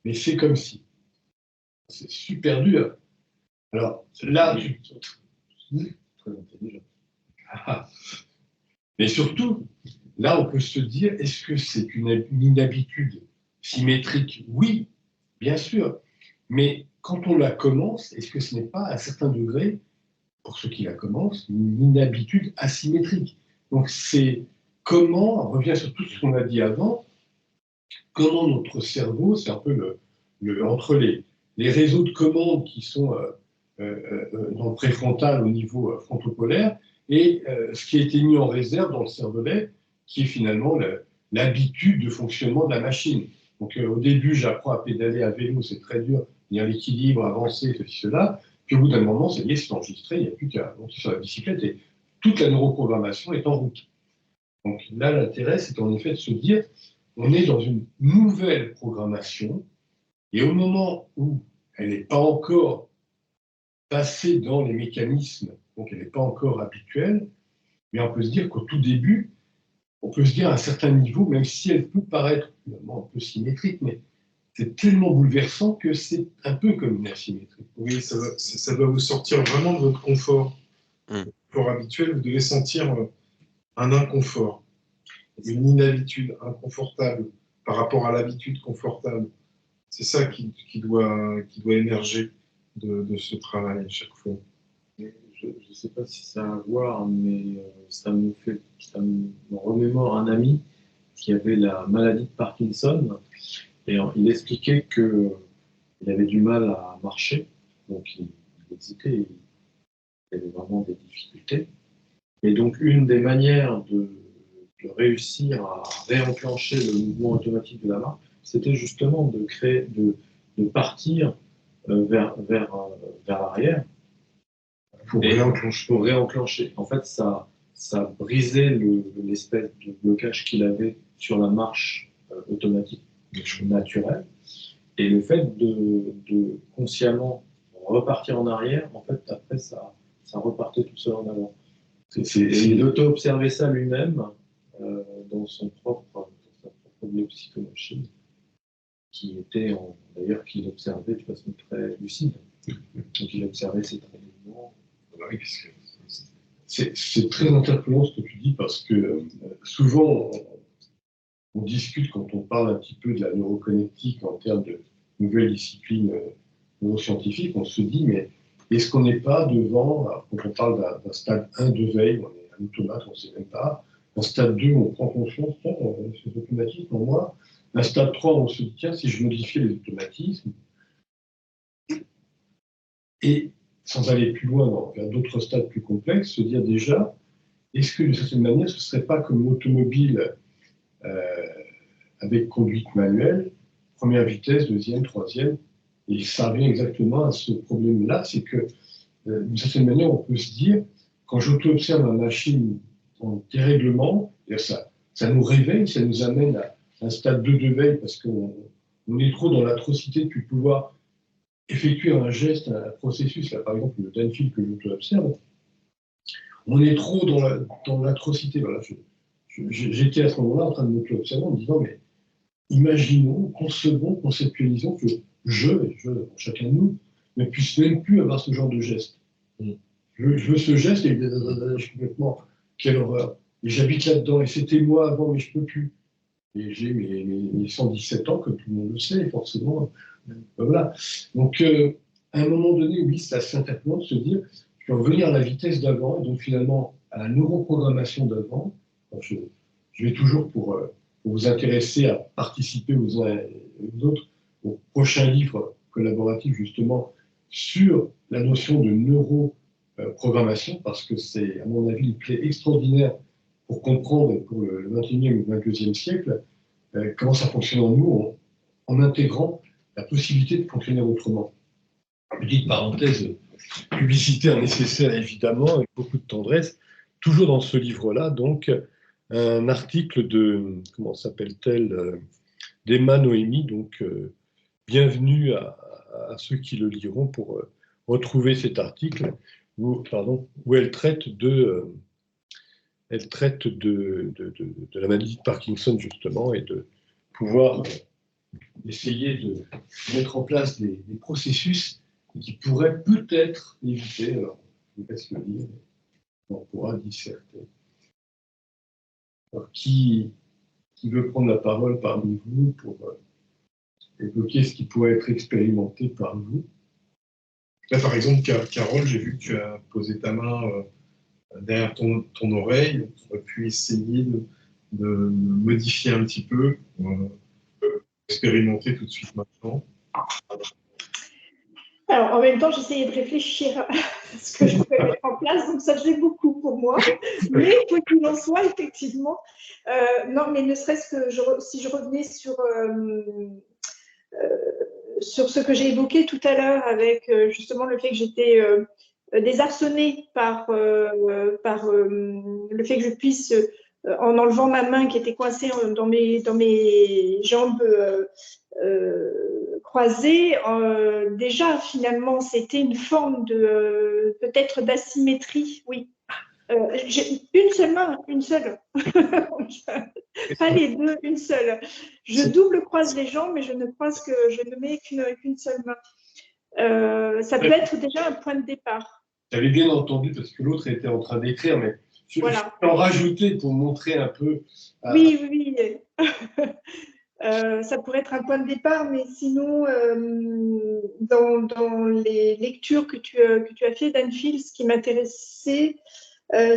mais c'est comme si. C'est super dur. Alors là, très intelligent. Mais surtout, là, on peut se dire, est-ce que c'est une inhabitude symétrique? Oui, bien sûr. Mais quand on la commence, est-ce que ce n'est pas à un certain degré, pour ceux qui la commencent, une inhabitude asymétrique? Donc c'est comment, on revient sur tout ce qu'on a dit avant, comment notre cerveau, c'est un peu entre les réseaux de commandes qui sont dans le préfrontal au niveau frontopolaire et ce qui a été mis en réserve dans le cervelet, qui est finalement l'habitude de fonctionnement de la machine. Donc au début, j'apprends à pédaler à vélo, c'est très dur, il y a l'équilibre, avancer, ceci, cela. Puis au bout d'un moment, ça y est, c'est enregistré, il n'y a plus qu'à monter sur la bicyclette et toute la neuroprogrammation est en route. Donc là, l'intérêt, c'est en effet de se dire, on est dans une nouvelle programmation et au moment où elle n'est pas encore passée dans les mécanismes, donc elle n'est pas encore habituelle, mais on peut se dire qu'au tout début, on peut se dire à un certain niveau, même si elle peut paraître finalement un peu symétrique, mais c'est tellement bouleversant que c'est un peu comme une asymétrie. Oui, ça doit vous sortir vraiment de votre confort. Confort habituel, vous devez sentir un inconfort, une inhabitude inconfortable par rapport à l'habitude confortable. C'est ça qui doit émerger de ce travail à chaque fois. Je ne sais pas si ça a à voir, mais ça me remémore un ami qui avait la maladie de Parkinson. Et il expliquait qu'il avait du mal à marcher, donc il hésitait, il avait vraiment des difficultés. Et donc une des manières de réussir à réenclencher le mouvement automatique de la main, c'était justement de créer, de partir vers l'arrière Pour et réenclencher. pour réenclencher. En fait, ça brisait l'espèce de blocage qu'il avait sur la marche automatique naturelle. Et le fait de consciemment repartir en arrière, en fait, après, ça repartait tout seul en avant. Et il auto-observait ça lui-même dans sa propre biopsychomachine, qui était d'ailleurs qu'il observait de façon très lucide. Donc il observait ses traits de mouvement. Oui, c'est très interpellant ce que tu dis, parce que souvent on discute, quand on parle un petit peu de la neuroconnectique en termes de nouvelles disciplines neuroscientifiques, on se dit, mais est-ce qu'on n'est pas devant, alors, quand on parle d'un stade 1 de veille, on est un automate, on ne sait même pas, un stade 2, on prend conscience, tiens, ces automatismes en moi, un stade 3, on se dit, tiens, si je modifiais les automatismes, et sans aller plus loin vers d'autres stades plus complexes, se dire déjà, est-ce que d'une certaine manière, ce ne serait pas comme l'automobile avec conduite manuelle, première vitesse, deuxième, troisième, et ça revient exactement à ce problème-là, c'est que d'une certaine manière, on peut se dire, quand j'auto-observe ma machine en dérèglement, ça nous réveille, ça nous amène à un stade 2 de veille, parce qu'on est trop dans l'atrocité de pouvoir effectuer un geste, un processus, là par exemple le Danfield que j'auto-observe, on est trop dans l'atrocité. Voilà, j'étais à ce moment-là en train de m'auto-observer en me disant, mais imaginons, concevons, conceptualisons que chacun de nous, ne puisse même plus avoir ce genre de geste. Je veux ce geste, et je suis complètement, quelle horreur. Et j'habite là-dedans, et c'était moi avant, mais je ne peux plus. Et j'ai mes 117 ans, comme tout le monde le sait, forcément. Voilà. Donc, à un moment donné, oui, c'est assez interpellant de se dire, je vais revenir à la vitesse d'avant, et donc finalement à la neuroprogrammation d'avant. Je vais toujours, pour vous intéresser à participer aux uns et aux autres, au prochain livre collaboratif, justement, sur la notion de neuroprogrammation, parce que c'est, à mon avis, une clé extraordinaire pour comprendre, pour le 21e ou 22e siècle, comment ça fonctionne en nous, en intégrant la possibilité de fonctionner autrement. Petite parenthèse publicitaire nécessaire, évidemment, avec beaucoup de tendresse. Toujours dans ce livre-là, donc, un article de, comment s'appelle-t-elle, d'Emma Noémie, donc bienvenue à ceux qui le liront pour retrouver cet article où elle traite de la maladie de Parkinson, justement, et de pouvoir essayer de mettre en place des processus qui pourraient peut-être éviter, alors je vous laisse le lire, on pourra disserter. Alors, qui veut prendre la parole parmi vous pour évoquer ce qui pourrait être expérimenté par vous? Là, par exemple, Carole, j'ai vu que tu as posé ta main derrière ton oreille. Tu aurais pu essayer de modifier un petit peu, expérimenter tout de suite maintenant. Alors, en même temps, j'essayais de réfléchir à ce que je pouvais mettre en place, donc ça faisait beaucoup pour moi. Mais quoi qu'il en soit, effectivement, non, mais ne serait-ce que si je revenais sur ce que j'ai évoqué tout à l'heure, avec justement le fait que j'étais désarçonnée par le fait que je puisse, en enlevant ma main qui était coincée dans mes jambes croisées, déjà finalement c'était une forme de peut-être d'asymétrie, oui. J'ai une seule main, une seule. Pas les deux, une seule. Je double croise les jambes, mais je ne mets qu'une seule main. Ça peut être déjà un point de départ. J'avais bien entendu, parce que l'autre était en train d'écrire, mais je vais en rajouter pour montrer un peu. Oui. Ça pourrait être un point de départ, mais sinon, dans les lectures que tu as fait d'Anfield, ce qui m'intéressait,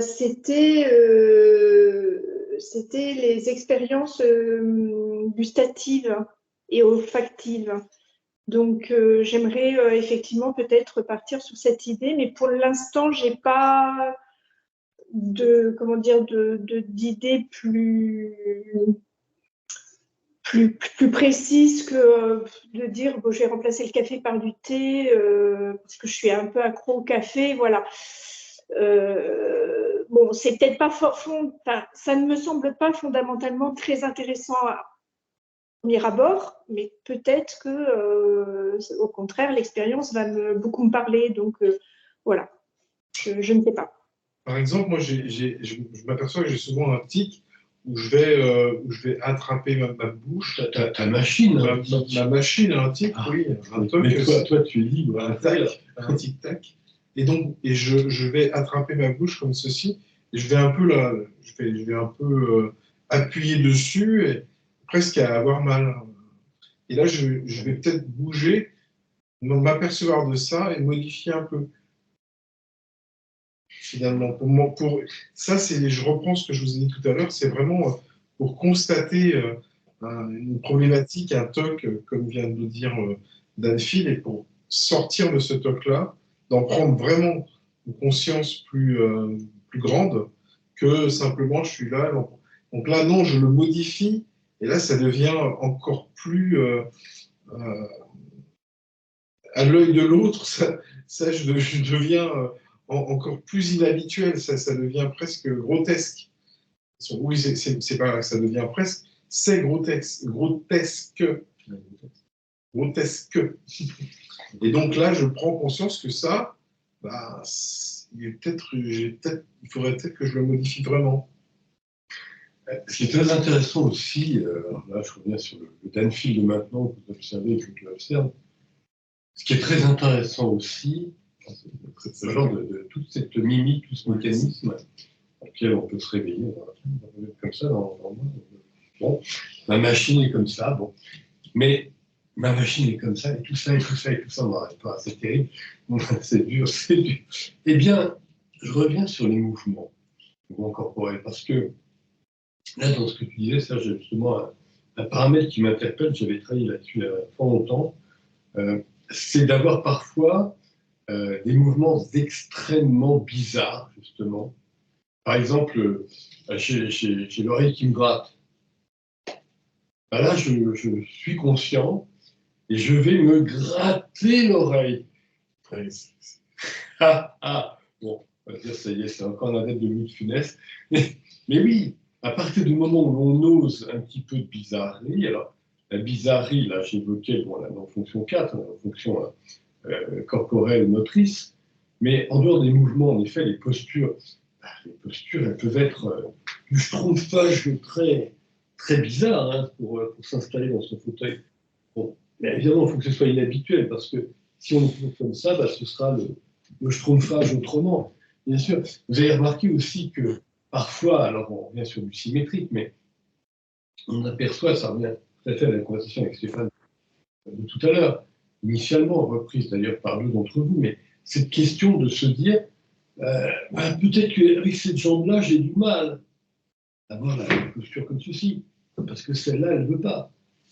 c'était les expériences gustatives et olfactives. Donc, j'aimerais effectivement peut-être partir sur cette idée, mais pour l'instant, j'ai pas d'idée plus plus précise que de dire bon, je vais remplacer le café par du thé parce que je suis un peu accro au café, voilà. Bon, c'est peut-être pas ça ne me semble pas fondamentalement très intéressant à premier abord, mais peut-être que au contraire l'expérience va beaucoup me parler, donc voilà, je ne sais pas. Par exemple, moi, je m'aperçois que j'ai souvent un tic où je vais attraper ma bouche. Ta machine, ma machine a un tic, oui. Un toc, mais toi, tu es libre. Un tic-tac. Et donc, je vais attraper ma bouche comme ceci. Et je vais un peu appuyer dessus et presque à avoir mal. Et là, je vais peut-être bouger, m'apercevoir de ça et modifier un peu. Finalement, ça, je reprends ce que je vous ai dit tout à l'heure, c'est vraiment pour constater une problématique, un toc, comme vient de le dire Danfield, et pour sortir de ce toc-là, d'en prendre vraiment une conscience plus grande que simplement je suis là. Donc là, non, je le modifie, et là, ça devient encore plus à l'œil de l'autre, ça je deviens encore plus inhabituel, ça devient presque grotesque. Oui, c'est pas ça devient presque, c'est grotesque. Et donc là, je prends conscience que ça, bah, il faudrait peut-être que je le modifie vraiment. Ce qui est très intéressant aussi, là je reviens sur le Danfield de maintenant, que vous observez et que tu observes, ce qui est très intéressant aussi, c'est ce genre de toute cette mimique, tout ce mécanisme auquel on peut se réveiller, comme ça, bon, ma machine est comme ça, bon, mais ma machine est comme ça, et tout ça, on n'arrête pas, c'est terrible, c'est dur. Eh bien, je reviens sur les mouvements corporels, parce que là, dans ce que tu disais, ça, j'ai justement un paramètre qui m'interpelle, j'avais travaillé là-dessus il y a fort longtemps, c'est d'avoir parfois des mouvements extrêmement bizarres, justement. Par exemple, j'ai l'oreille qui me gratte. Ben là, je suis conscient et je vais me gratter l'oreille. Bon, on va dire, ça y est, c'est encore un adepte de Louis de Funès. Mais oui, à partir du moment où l'on ose un petit peu de bizarrerie, alors la bizarrerie, là, j'évoquais la non-fonction 4, la non-fonction corporelle motrice, mais en dehors des mouvements, en effet, les postures, elles peuvent être du schtroumpfage très, très bizarre hein, pour s'installer dans son fauteuil. Bon, mais évidemment, il faut que ce soit inhabituel, parce que si on fait comme ça, ce sera le schtroumpfage autrement. Bien sûr, vous avez remarqué aussi que parfois, alors on revient sur du symétrique, mais on aperçoit, ça revient tout à fait à la conversation avec Stéphane de tout à l'heure, initialement reprise d'ailleurs par deux d'entre vous, mais cette question de se dire peut-être qu'avec cette jambe-là, j'ai du mal à avoir la posture comme ceci, parce que celle-là, elle ne veut pas.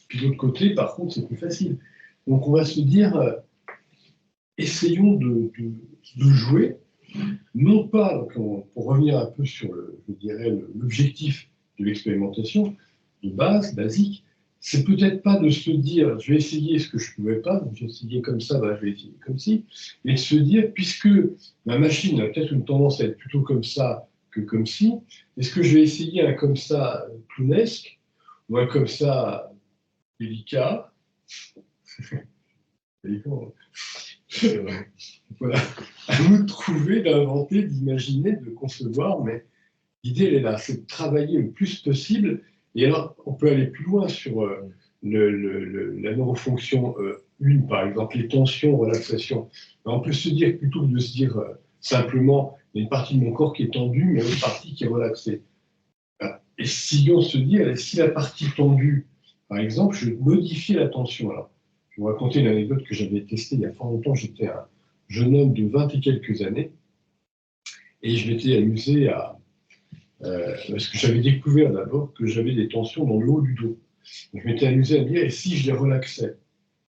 Puis de l'autre côté, par contre, c'est plus facile. Donc on va se dire, essayons de jouer, non pas, donc pour revenir un peu sur, je dirais, l'objectif de l'expérimentation, de base, basique, c'est peut-être pas de se dire, je vais essayer ce que je ne pouvais pas, donc j'ai essayé comme ça, je vais essayer comme ci, mais de se dire, puisque ma machine a peut-être une tendance à être plutôt comme ça que comme ci, est-ce que je vais essayer un comme ça clownesque, ou un comme ça délicat, voilà, à nous de trouver, d'inventer, d'imaginer, de concevoir, mais l'idée, elle est là, c'est de travailler le plus possible. Et alors, on peut aller plus loin sur la neurofonction 1, par exemple, les tensions, relaxation. Alors, on peut se dire, plutôt que de se dire simplement, il y a une partie de mon corps qui est tendue, mais une partie qui est relaxée. Et si on se dit, si la partie tendue, par exemple, je modifie la tension. Alors, je vais vous raconter une anecdote que j'avais testée il y a fort longtemps. J'étais un jeune homme de 20 et quelques années, et je m'étais amusé parce que j'avais découvert d'abord que j'avais des tensions dans le haut du dos. Je m'étais amusé à me dire, et si je les relaxais?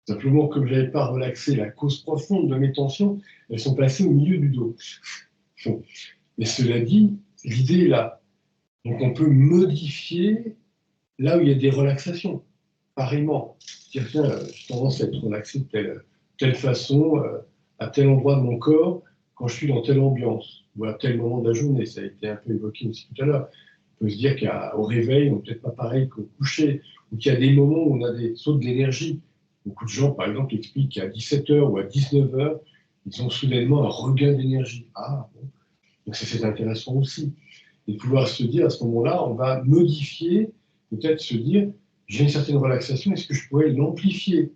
Simplement, comme je n'avais pas relaxé la cause profonde de mes tensions, elles sont passées au milieu du dos. Bon. Mais cela dit, l'idée est là. Donc on peut modifier là où il y a des relaxations. pareillement. Dire, tiens, j'ai tendance à être relaxé de telle façon, à tel endroit de mon corps, quand je suis dans telle ambiance, ou à tel moment de la journée. Ça a été un peu évoqué aussi tout à l'heure. On peut se dire qu'au réveil, on n'est peut-être pas pareil qu'au coucher, ou qu'il y a des moments où on a des sauts d'énergie. Beaucoup de gens, par exemple, expliquent qu'à 17h ou à 19h, ils ont soudainement un regain d'énergie. Ah, bon. Donc c'est intéressant aussi. Et de pouvoir se dire, à ce moment-là, on va modifier, peut-être se dire, j'ai une certaine relaxation, est-ce que je pourrais l'amplifier?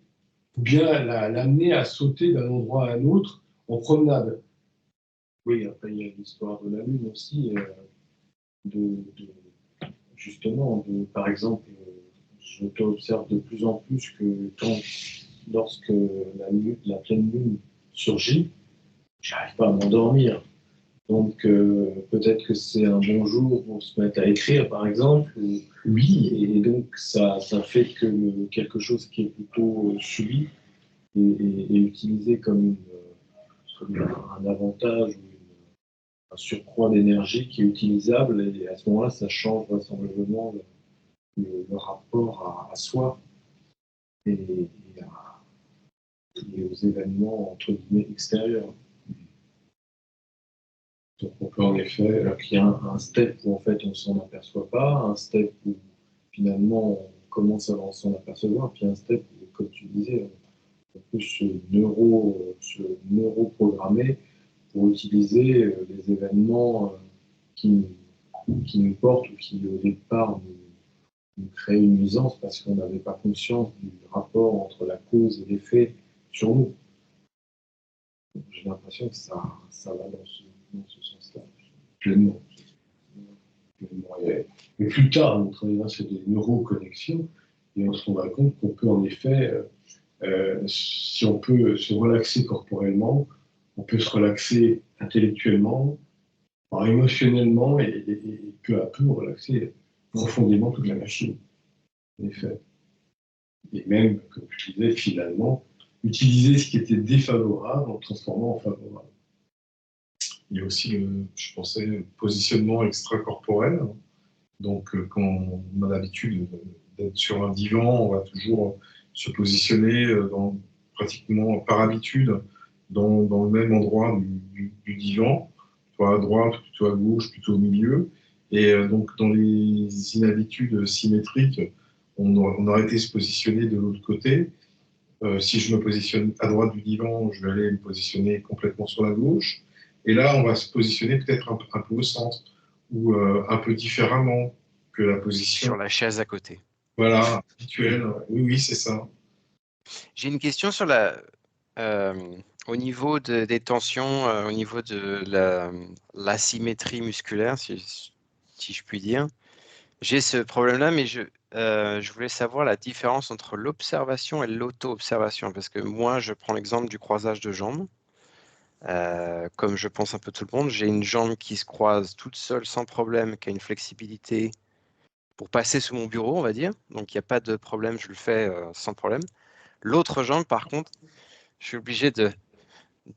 Ou bien l'amener à sauter d'un endroit à un autre en promenade. Oui, après, il y a l'histoire de la Lune aussi, justement, par exemple, je t'observe de plus en plus que lorsque la pleine Lune surgit, j'arrive pas à m'endormir. Donc, peut-être que c'est un bon jour pour se mettre à écrire, par exemple. Oui. Et donc, ça fait que quelque chose qui est plutôt subi est utilisé comme un avantage ou un surcroît d'énergie qui est utilisable. Et à ce moment-là, ça change vraisemblablement le rapport à soi et aux événements, entre guillemets, extérieurs. Donc on peut en effet... Alors qu'il y a un step où en fait on ne s'en aperçoit pas, un step où finalement on commence à s'en apercevoir, puis un step où, comme tu disais, on peut se neuroprogrammer pour utiliser les événements qui nous portent ou qui au départ nous créent une nuisance parce qu'on n'avait pas conscience du rapport entre la cause et l'effet sur nous. J'ai l'impression que ça va dans ce sens-là. Pleinement. Mais plus tard, on travaillera sur des neuroconnexions et on se rendra compte qu'on peut en effet, si on peut se relaxer corporellement, on peut se relaxer intellectuellement, émotionnellement et peu à peu relaxer profondément toute la machine. En effet. Et même, comme je disais, finalement, utiliser ce qui était défavorable en transformant en favorable. Il y a aussi, je pensais, le positionnement extracorporel. Donc, quand on a l'habitude d'être sur un divan, on va toujours se positionner pratiquement par habitude dans le même endroit du divan, plutôt à droite, plutôt à gauche, plutôt au milieu. Et donc, dans les inhabitudes symétriques, on aurait été se positionner de l'autre côté. Si je me positionne à droite du divan, je vais aller me positionner complètement sur la gauche. Et là, on va se positionner peut-être un peu au centre ou un peu différemment que la position. Sur la chaise à côté. Voilà, habituelle. Oui, c'est ça. J'ai une question sur au niveau des tensions, au niveau de l'asymétrie musculaire, si je puis dire. J'ai ce problème-là, mais je voulais savoir la différence entre l'observation et l'auto-observation, parce que moi, je prends l'exemple du croisage de jambes. Comme je pense un peu tout le monde, j'ai une jambe qui se croise toute seule sans problème, qui a une flexibilité pour passer sous mon bureau, on va dire. Donc, il n'y a pas de problème, je le fais sans problème. L'autre jambe, par contre, je suis obligé de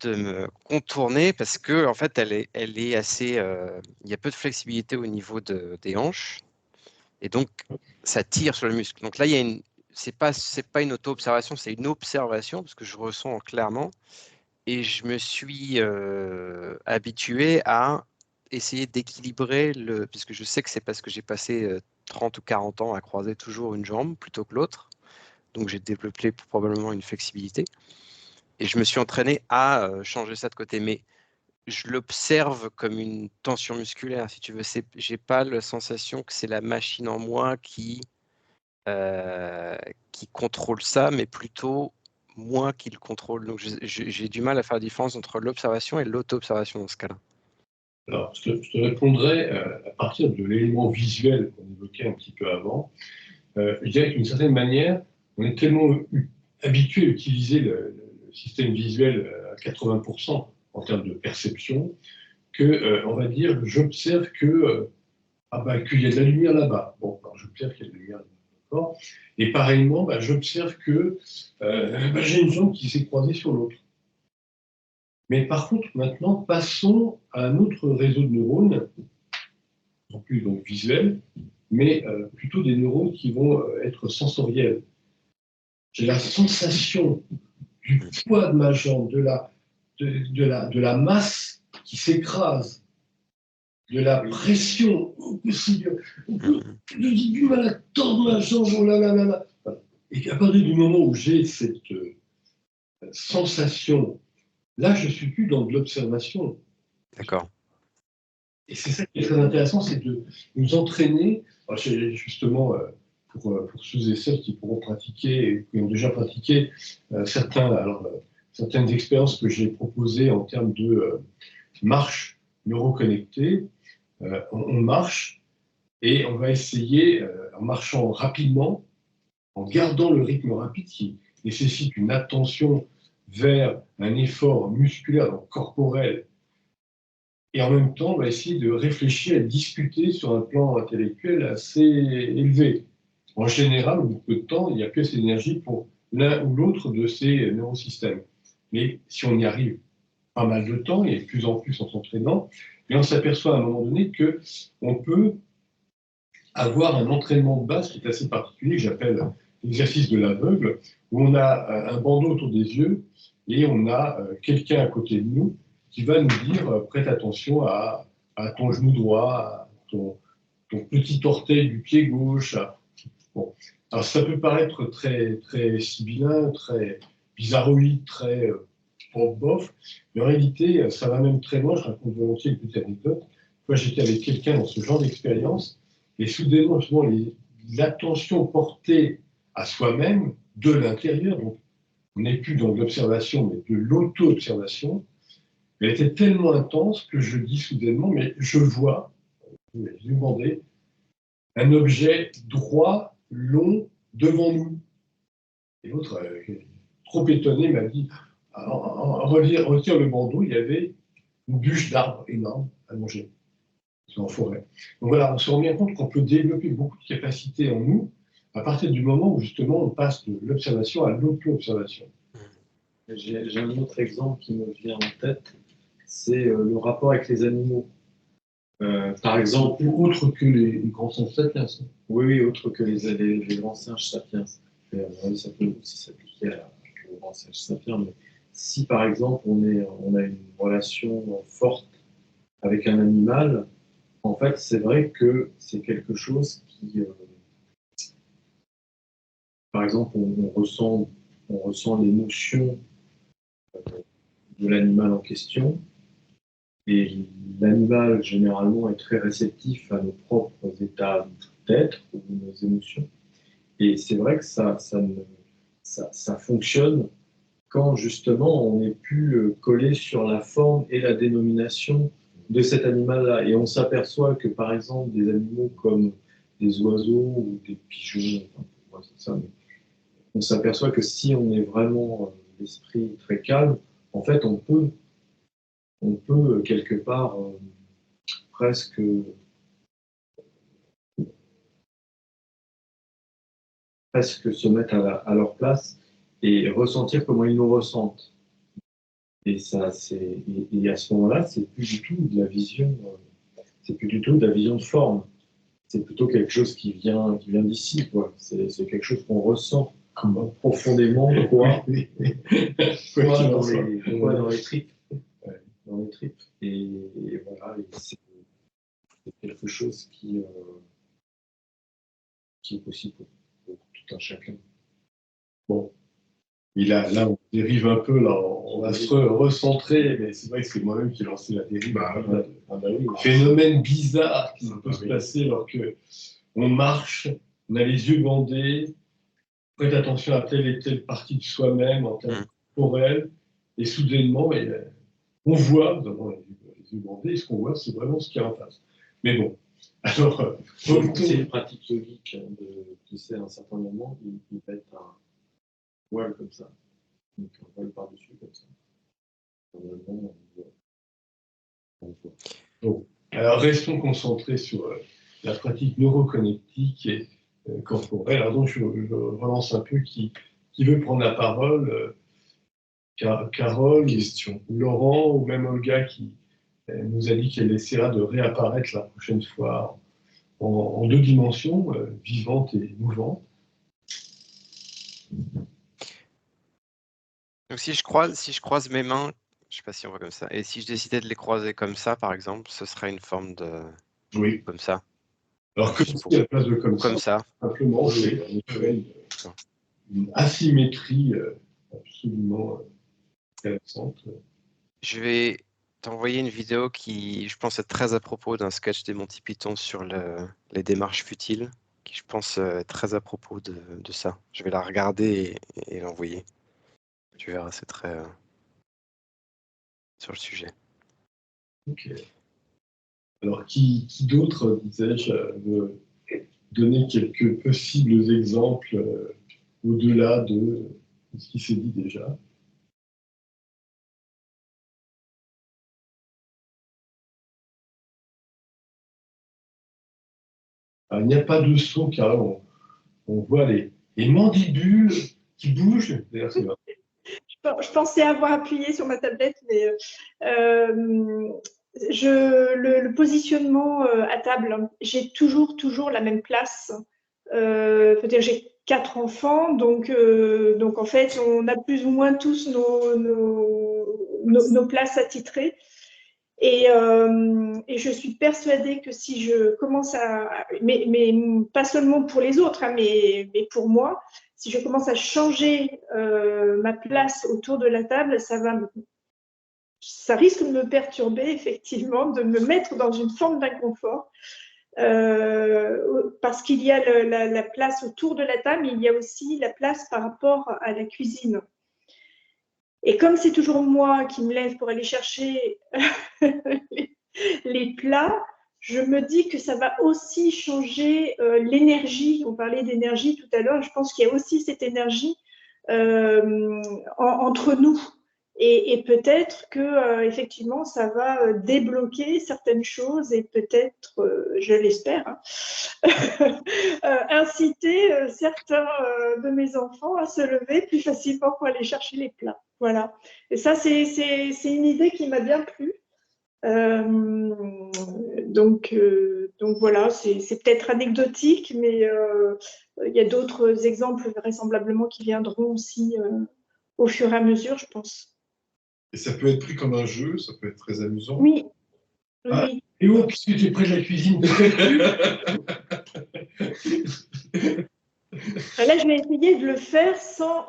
me contourner parce que en fait, elle est assez... il y a peu de flexibilité au niveau des hanches. Et donc, ça tire sur le muscle. Donc là, c'est pas une auto-observation, c'est une observation parce que je ressens clairement. Et je me suis habitué à essayer d'équilibrer puisque je sais que c'est parce que j'ai passé 30 ou 40 ans à croiser toujours une jambe plutôt que l'autre. Donc j'ai développé probablement une flexibilité. Et je me suis entraîné à changer ça de côté. Mais je l'observe comme une tension musculaire, si tu veux. J'ai pas la sensation que c'est la machine en moi qui contrôle ça, mais plutôt moi qui le contrôle. Donc j'ai du mal à faire la différence entre l'observation et l'auto-observation dans ce cas-là. Alors, je te répondrai à partir de l'élément visuel qu'on évoquait un petit peu avant. Je dirais qu'une certaine manière, on est tellement habitué à utiliser le système visuel à 80% en termes de perception que, on va dire, j'observe que qu'il y a de la lumière là-bas. Bon, j'observe qu'il y a de la lumière là-bas. Et pareillement, j'observe que j'ai une jambe qui s'est croisée sur l'autre. Mais par contre, maintenant, passons à un autre réseau de neurones, non plus donc visuels, mais plutôt des neurones qui vont être sensoriels. j'ai la sensation du poids de ma jambe, de la masse qui s'écrase, de la pression. J'ai du mal à tordre ma jambe, oh là là là là. Et qu'à partir du moment où j'ai cette sensation, là, je ne suis plus dans de l'observation. D'accord. Et c'est ça qui est très intéressant, c'est de nous entraîner, justement, pour ceux et celles qui pourront pratiquer, et qui ont déjà pratiqué, certaines expériences que j'ai proposées en termes de marche neuroconnectée. On marche et on va essayer, en marchant rapidement, en gardant le rythme rapide qui nécessite une attention vers un effort musculaire, donc corporel, et en même temps, on va essayer de réfléchir et de discuter sur un plan intellectuel assez élevé. En général, au bout de peu de temps, il n'y a plus assez d'énergie pour l'un ou l'autre de ces neurosystèmes. Mais si on y arrive pas mal de temps, et de plus en plus en s'entraînant, et on s'aperçoit à un moment donné qu'on peut avoir un entraînement de base qui est assez particulier, que j'appelle l'exercice de l'aveugle, où on a un bandeau autour des yeux et on a quelqu'un à côté de nous qui va nous dire prête attention à ton genou droit, à ton petit orteil du pied gauche. Bon. Alors ça peut paraître très, très sibyllin, très bizarroïde, très bof, mais en réalité, ça va même très loin. Je raconte volontiers une petite anecdote. Moi, j'étais avec quelqu'un dans ce genre d'expérience, et soudainement, l'attention portée à soi-même de l'intérieur, donc on n'est plus dans l'observation, mais de l'auto-observation, elle était tellement intense que je dis soudainement, mais je vois, je lui ai demandé, un objet droit, long, devant nous. Et l'autre, trop étonné, m'a dit, retire le bandeau, il y avait une bûche d'arbres énorme à manger. C'est en forêt. Donc voilà, on se rend bien compte qu'on peut développer beaucoup de capacités en nous à partir du moment où justement on passe de l'observation à l'auto-observation. J'ai un autre exemple qui me vient en tête, c'est le rapport avec les animaux. Par exemple, autre que les grands singes sapiens. Oui, autre que les grands singes sapiens. Ça peut aussi s'appliquer aux grands singes sapiens, mais si par exemple on a une relation forte avec un animal, en fait, c'est vrai que c'est quelque chose qui, par exemple, on ressent l'émotion de l'animal en question, et l'animal, généralement, est très réceptif à nos propres états d'être ou nos émotions. Et c'est vrai que ça fonctionne quand, justement, on n'est plus collé sur la forme et la dénomination de cet animal-là. Et on s'aperçoit que, par exemple, des animaux comme des oiseaux ou des pigeons, enfin, c'est ça, mais on s'aperçoit que si on est vraiment l'esprit très calme, en fait, on peut quelque part presque se mettre à leur place et ressentir comment ils nous ressentent. Et à ce moment-là, c'est plus du tout de la vision, c'est plus du tout de la vision de forme. C'est plutôt quelque chose qui vient d'ici, quoi. C'est quelque chose qu'on ressent profondément, quoi, dans les tripes. Dans les tripes. Et voilà, c'est quelque chose qui est possible pour tout un chacun. Bon. Là, on dérive un peu, là, on va se recentrer, mais c'est vrai que c'est moi-même qui ai lancé la dérive. Phénomène bizarre qui peut se passer alors qu'on marche, on a les yeux bandés, on prête attention à telle et telle partie de soi-même en termes corporels, et soudainement, on voit, notamment les yeux bandés, et ce qu'on voit, c'est vraiment ce qu'il y a en face. Mais bon, alors... c'est une pratique yogique qui sait à un certain moment, il va être un voile comme ça, donc un voile par-dessus comme ça. Normalement, on voit. Bon. Alors restons concentrés sur la pratique neuroconnectique et corporelle. Alors donc je relance un peu qui veut prendre la parole. Carole, question. Laurent ou même Olga qui nous a dit qu'elle essaiera de réapparaître la prochaine fois en deux dimensions, vivante et mouvante. Donc si je croise mes mains, je sais pas si on voit comme ça, et si je décidais de les croiser comme ça, par exemple, ce serait une forme de Oui. comme ça. Alors que si à la place de Comme ça. simplement, c'est en effet une asymétrie absolument intéressante. Je vais t'envoyer une vidéo qui, je pense, est très à propos d'un sketch des Monty Python sur les démarches futiles, qui, je pense, est très à propos de ça. Je vais la regarder et l'envoyer. Tu verras, c'est très sur le sujet. Ok. Alors, qui d'autre, disais-je, veut donner quelques possibles exemples au-delà de ce qui s'est dit déjà? Alors, il n'y a pas de son car on voit les mandibules qui bougent. D'ailleurs, c'est vrai. Je pensais avoir appuyé sur ma tablette, mais le positionnement à table, j'ai toujours la même place. C'est-à-dire j'ai 4 enfants, donc en fait, on a plus ou moins tous nos places attitrées. Et je suis persuadée que si je commence mais pas seulement pour les autres, hein, mais pour moi, si je commence à changer ma place autour de la table, ça risque de me perturber, effectivement, de me mettre dans une forme d'inconfort. Parce qu'il y a la place autour de la table, mais il y a aussi la place par rapport à la cuisine. Et comme c'est toujours moi qui me lève pour aller chercher les plats, je me dis que ça va aussi changer l'énergie. On parlait d'énergie tout à l'heure. Je pense qu'il y a aussi cette énergie entre nous. Et peut-être que effectivement, ça va débloquer certaines choses et peut-être, je l'espère, hein, inciter certains de mes enfants à se lever plus facilement pour aller chercher les plats. Voilà. Et ça, c'est une idée qui m'a bien plu. Donc voilà, c'est peut-être anecdotique, mais il y a d'autres exemples vraisemblablement qui viendront aussi au fur et à mesure, je pense. Et ça peut être pris comme un jeu, ça peut être très amusant. Oui. Ah, Oui. et oh, puisque tu es près de la cuisine. Là, je vais essayer de le faire sans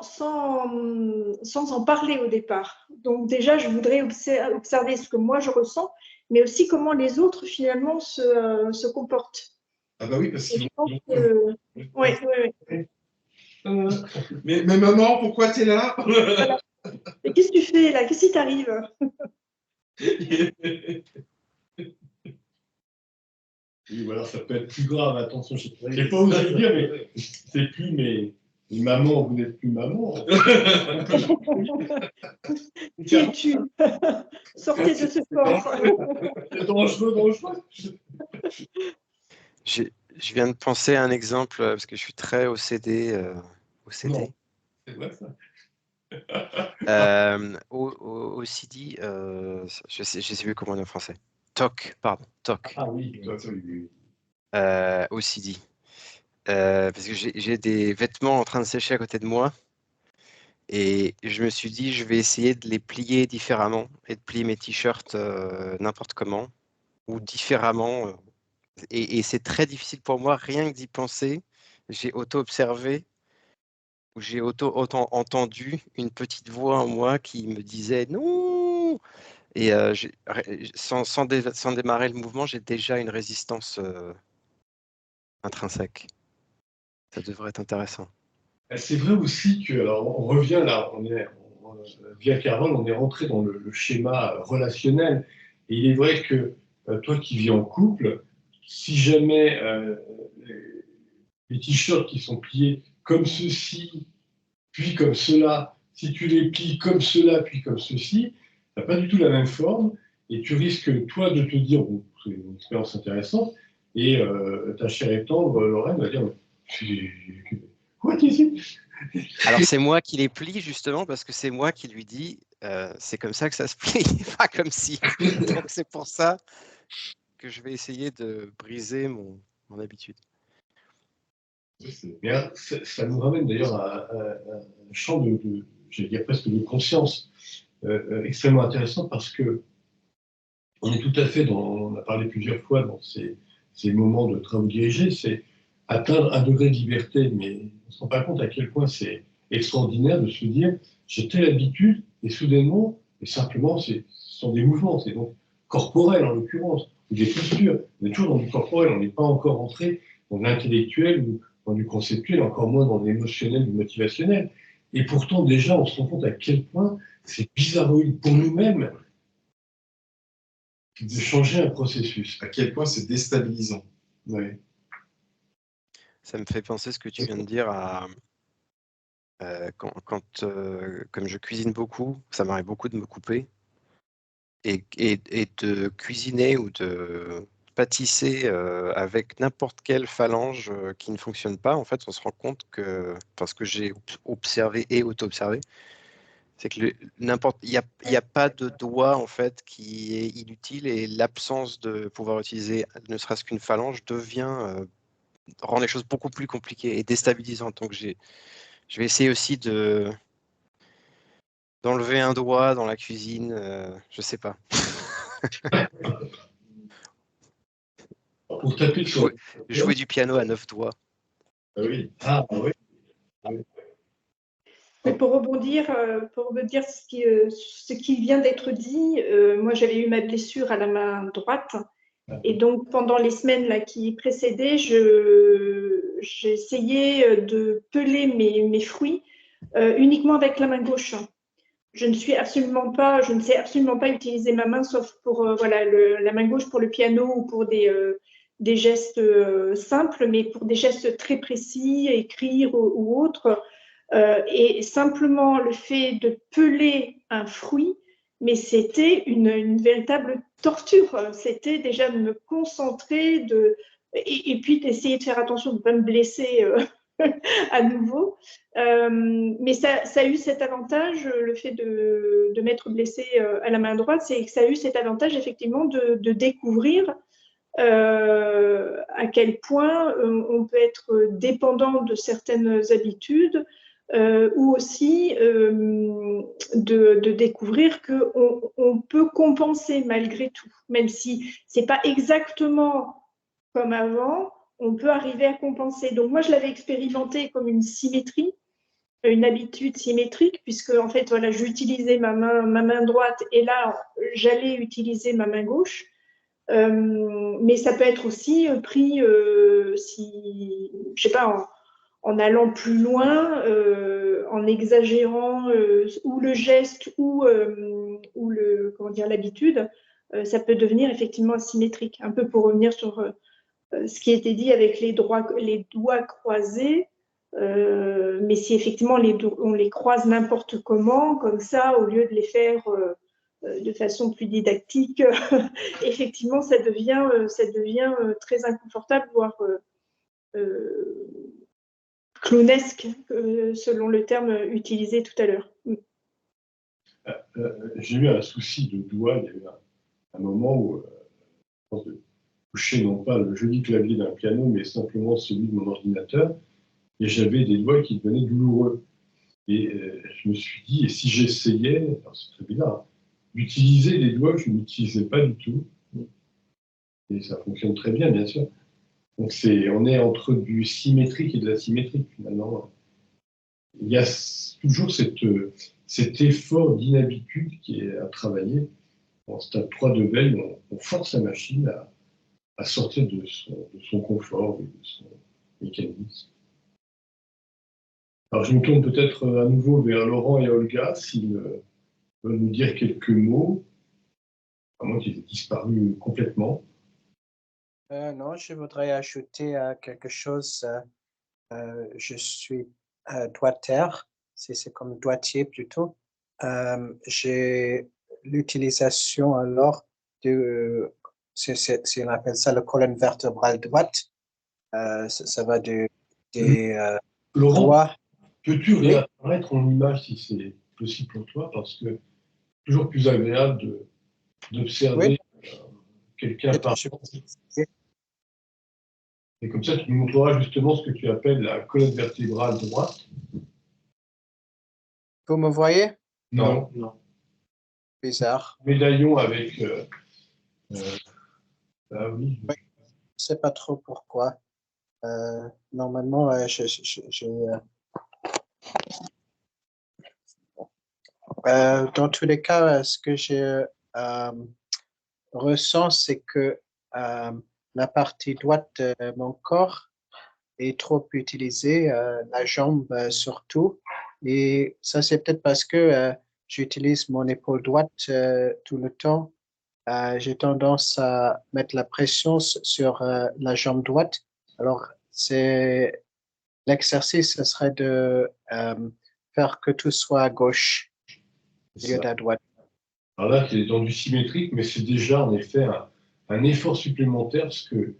en parler au départ. Donc déjà, je voudrais observer ce que moi je ressens, mais aussi comment les autres finalement se comportent. Ah bah oui, parce qu'ils vont... Oui. Mais maman, pourquoi tu es là? Voilà. Et qu'est-ce que tu fais là? Qu'est-ce qui t'arrive? Oui, voilà, ça peut être plus grave, attention. Je n'ai pas osé le dire, mais c'est plus mes mamans, vous n'êtes plus maman. Qui es-tu? Sortez de ce corps. C'est dangereux. Je viens de penser à un exemple, parce que je suis très OCD. Non, c'est vrai ça. OCD, je sais plus comment on dit en français. TOC, pardon, TOC. Ah oui, oui. OCD. Parce que j'ai des vêtements en train de sécher à côté de moi et je me suis dit je vais essayer de les plier différemment et de plier mes t-shirts n'importe comment ou différemment. Et c'est très difficile pour moi, rien que d'y penser. J'ai auto-observé ou j'ai entendu une petite voix en moi qui me disait non. Et sans démarrer le mouvement, j'ai déjà une résistance intrinsèque. Ça devrait être intéressant. C'est vrai aussi que, alors on revient là, via Carole, on est rentré dans le schéma relationnel. Et il est vrai que toi qui vis en couple, si jamais les t-shirts qui sont pliés comme ceci, puis comme cela, si tu les plies comme cela, puis comme ceci, tu n'as pas du tout la même forme. Et tu risques, toi, de te dire, bon, c'est une expérience intéressante, et ta chère et tendre, Lorraine, va dire, quoi, ici? Alors c'est moi qui les plie justement parce que c'est moi qui lui dis c'est comme ça que ça se plie, pas comme si. Donc c'est pour ça que je vais essayer de briser mon habitude. Bien, ça nous ramène d'ailleurs à un champ j'allais dire presque de conscience, extrêmement intéressant parce que on est tout à fait on a parlé plusieurs fois dans ces moments de travaux dirigés, c'est atteindre un degré de liberté, mais on ne se rend pas compte à quel point c'est extraordinaire de se dire j'ai telle habitude et soudainement, et simplement, ce sont des mouvements, c'est donc corporel en l'occurrence, ou des postures. On est toujours dans du corporel, on n'est pas encore entré dans l'intellectuel ou dans du conceptuel, encore moins dans l'émotionnel ou motivationnel. Et pourtant, déjà, on se rend compte à quel point c'est bizarroïde pour nous-mêmes de changer un processus. À quel point c'est déstabilisant. Ouais. Ça me fait penser ce que tu viens de dire à comme je cuisine beaucoup, ça m'arrive beaucoup de me couper et de cuisiner ou de pâtisser avec n'importe quelle phalange qui ne fonctionne pas. En fait, on se rend compte que, parce que j'ai observé et auto-observé, c'est que il y a pas de doigt en fait qui est inutile et l'absence de pouvoir utiliser ne serait-ce qu'une phalange rend les choses beaucoup plus compliquées et déstabilisantes. Donc je vais essayer aussi d'enlever un doigt dans la cuisine, je sais pas. Pour taper sur... Jouer du piano à 9 doigts. Ah oui. Ah oui. Mais pour rebondir ce qui vient d'être dit, moi j'avais eu ma blessure à la main droite et donc pendant les semaines là, qui précédaient, j'ai essayé de peler mes fruits uniquement avec la main gauche. Je ne sais absolument pas utiliser ma main sauf pour la main gauche pour le piano ou pour des gestes simples, mais pour des gestes très précis, écrire ou autre. Et simplement le fait de peler un fruit, mais c'était une véritable torture. C'était déjà de me concentrer et puis d'essayer de faire attention de ne pas me blesser à nouveau. Mais ça a eu cet avantage, le fait de m'être blessée à la main droite, c'est que ça a eu cet avantage effectivement de découvrir à quel point on peut être dépendant de certaines habitudes ou aussi de découvrir qu'on peut compenser malgré tout, même si ce n'est pas exactement comme avant, on peut arriver à compenser. Donc moi, je l'avais expérimenté comme une symétrie, une habitude symétrique, puisque en fait, voilà, j'utilisais ma main droite et là, j'allais utiliser ma main gauche. Mais ça peut être aussi pris, si, je sais pas, en allant plus loin, en exagérant ou le geste ou l'habitude, ça peut devenir effectivement asymétrique. Un peu pour revenir sur ce qui était dit avec les doigts croisés. Mais si effectivement on les croise n'importe comment, comme ça, au lieu de les faire de façon plus didactique, effectivement, ça devient très inconfortable, voire clownesque, selon le terme utilisé tout à l'heure. J'ai eu un souci de doigt, il y a eu un moment où je pense de toucher non pas le joli clavier d'un piano, mais simplement celui de mon ordinateur, et j'avais des doigts qui devenaient douloureux. Et je me suis dit, et si j'essayais, c'est très bizarre, d'utiliser les doigts que je n'utilisais pas du tout, et ça fonctionne très bien, bien sûr. Donc on est entre du symétrique et de l'asymétrique, finalement. Il y a toujours cet effort d'inhabitude qui est à travailler. En stade 3 de veille, on force la machine à sortir de son confort et de son mécanisme. Alors je me tourne peut-être à nouveau vers Laurent et Olga, s'ils veulent nous dire quelques mots, à moins qu'ils aient disparu complètement. Non, je voudrais ajouter quelque chose. Je suis doigtaire, c'est comme doigtier plutôt. J'ai l'utilisation alors on appelle ça la colonne vertébrale droite. Ça va des Laurent, doigts. peux-tu réapparaître en image si c'est possible pour toi, parce que c'est toujours plus agréable d'observer quelqu'un par... Et comme ça, tu nous montreras justement ce que tu appelles la colonne vertébrale droite. Vous me voyez? Non. Non. Bizarre. Médaillon avec... ah oui. Je ne sais pas trop pourquoi. Normalement, dans tous les cas, ce que je ressens, c'est que la partie droite de mon corps est trop utilisée, la jambe surtout. Et ça, c'est peut-être parce que j'utilise mon épaule droite tout le temps. J'ai tendance à mettre la pression sur la jambe droite. Alors, l'exercice, ce serait de faire que tout soit à gauche au lieu d'à droite. Alors là, tu es dans du symétrique, mais c'est déjà en effet un effort supplémentaire, parce que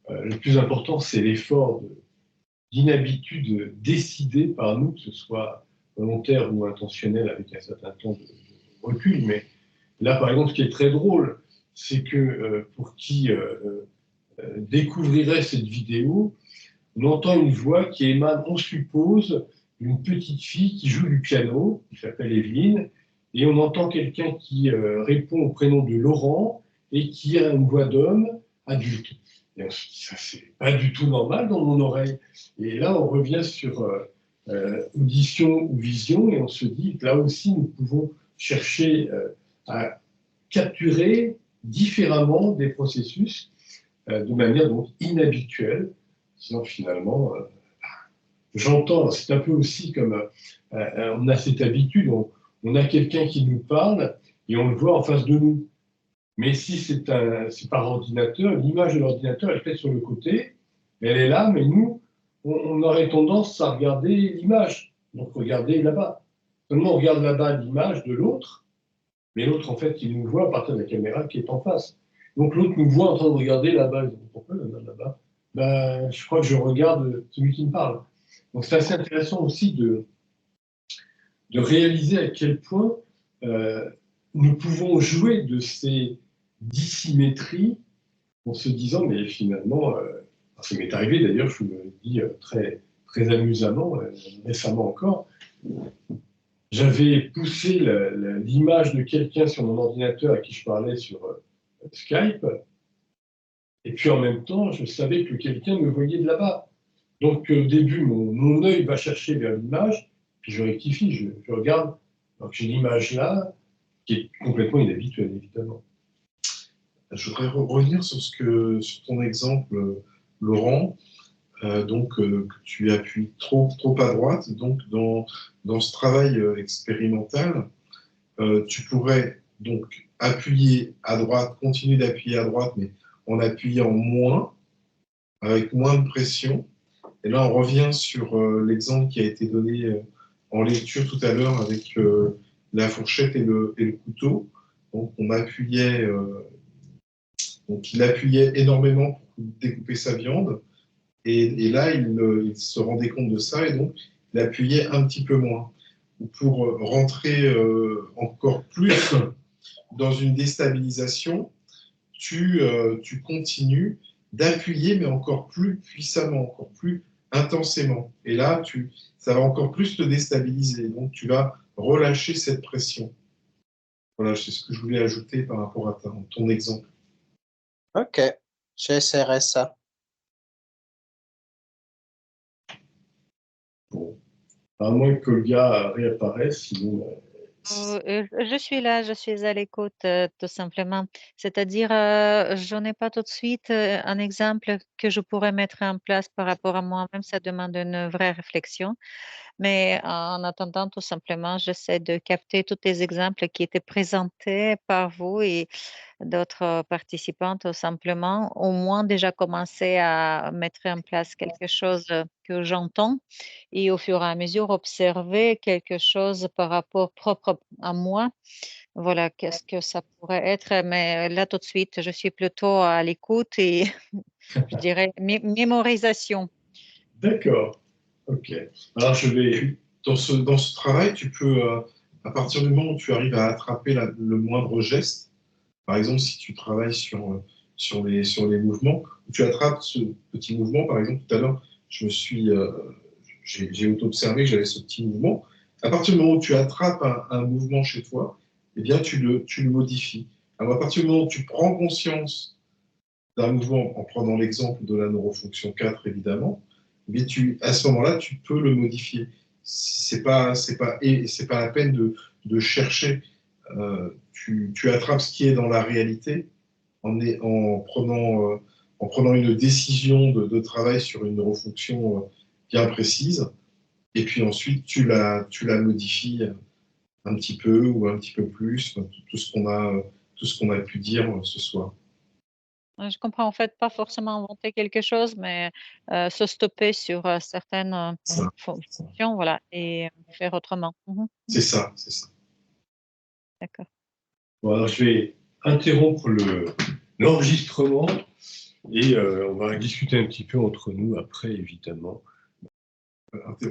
le plus important, c'est l'effort d'inhabitude décidée par nous, que ce soit volontaire ou intentionnel, avec un certain temps de recul. Mais là, par exemple, ce qui est très drôle, c'est que pour qui découvrirait cette vidéo, on entend une voix qui émane, on suppose, d'une petite fille qui joue du piano, qui s'appelle Evelyne, et on entend quelqu'un qui répond au prénom de Laurent et qui a une voix d'homme adulte. Et on se dit, ça, c'est pas du tout normal dans mon oreille. Et là, on revient sur audition ou vision, et on se dit, là aussi, nous pouvons chercher à capturer différemment des processus de manière donc inhabituelle. Sinon, finalement, j'entends, c'est un peu aussi comme on a cette habitude, on a quelqu'un qui nous parle et on le voit en face de nous. Mais si c'est par ordinateur, l'image de l'ordinateur, elle est peut-être sur le côté, elle est là, mais nous, on aurait tendance à regarder l'image, donc regarder là-bas. Seulement, on regarde là-bas l'image de l'autre, mais l'autre, en fait, il nous voit à partir de la caméra qui est en face. Donc l'autre nous voit en train de regarder là-bas. Pourquoi là-bas? Ben, je crois que je regarde celui qui me parle. Donc c'est assez intéressant aussi de réaliser à quel point nous pouvons jouer de ces dissymétries en se disant, mais finalement, ça m'est arrivé d'ailleurs, je vous le dis très, très amusamment, récemment encore, j'avais poussé l'image de quelqu'un sur mon ordinateur à qui je parlais sur Skype, et puis en même temps, je savais que quelqu'un me voyait de là-bas. Donc au début, mon œil va chercher vers l'image, puis je rectifie, je regarde, donc j'ai l'image là, qui est complètement inhabituelle, évidemment. Je voudrais revenir sur ton exemple, Laurent, que tu appuies trop à droite. Donc, dans ce travail expérimental, tu pourrais donc appuyer à droite, continuer d'appuyer à droite, mais en appuyant moins, avec moins de pression. Et là, on revient sur l'exemple qui a été donné en lecture tout à l'heure avec la fourchette et le couteau. Donc, on appuyait, il appuyait énormément pour découper sa viande. Et là, il se rendait compte de ça et donc il appuyait un petit peu moins. Pour rentrer encore plus dans une déstabilisation, tu continues d'appuyer, mais encore plus puissamment, encore plus intensément. Et là, ça va encore plus te déstabiliser. Donc, tu vas relâcher cette pression. Voilà, c'est ce que je voulais ajouter par rapport à ton exemple. Ok, j'essaierai ça. Bon. À moins que le gars réapparaisse, sinon... Je suis là, je suis à l'écoute, tout simplement. C'est-à-dire, je n'ai pas tout de suite un exemple que je pourrais mettre en place par rapport à moi-même. Ça demande une vraie réflexion. Mais en attendant, tout simplement, j'essaie de capter tous les exemples qui étaient présentés par vous et d'autres participants, tout simplement. Au moins, déjà commencer à mettre en place quelque chose que j'entends et au fur et à mesure observer quelque chose par rapport propre à moi. Voilà, qu'est-ce que ça pourrait être. Mais là, tout de suite, je suis plutôt à l'écoute et je dirais mémorisation. D'accord. Ok. Alors, je vais... Dans ce travail, tu peux, à partir du moment où tu arrives à attraper le moindre geste, par exemple, si tu travailles sur les mouvements, tu attrapes ce petit mouvement, par exemple, tout à l'heure, j'ai auto-observé que j'avais ce petit mouvement. À partir du moment où tu attrapes un mouvement chez toi, eh bien, tu le modifies. Alors, à partir du moment où tu prends conscience d'un mouvement, en prenant l'exemple de la neurofonction 4, évidemment, mais à ce moment-là, tu peux le modifier. C'est pas la peine de chercher. Tu attrapes ce qui est dans la réalité en prenant une décision de travail sur une neurofonction bien précise, et puis ensuite tu la modifies un petit peu ou un petit peu plus, tout ce qu'on a pu dire ce soir. Je comprends en fait pas forcément inventer quelque chose, mais se stopper sur certaines Ça. fonctions, voilà, et faire autrement. C'est ça, c'est ça. D'accord. Bon, alors je vais interrompre l'enregistrement et on va discuter un petit peu entre nous après, évidemment. Interrompre.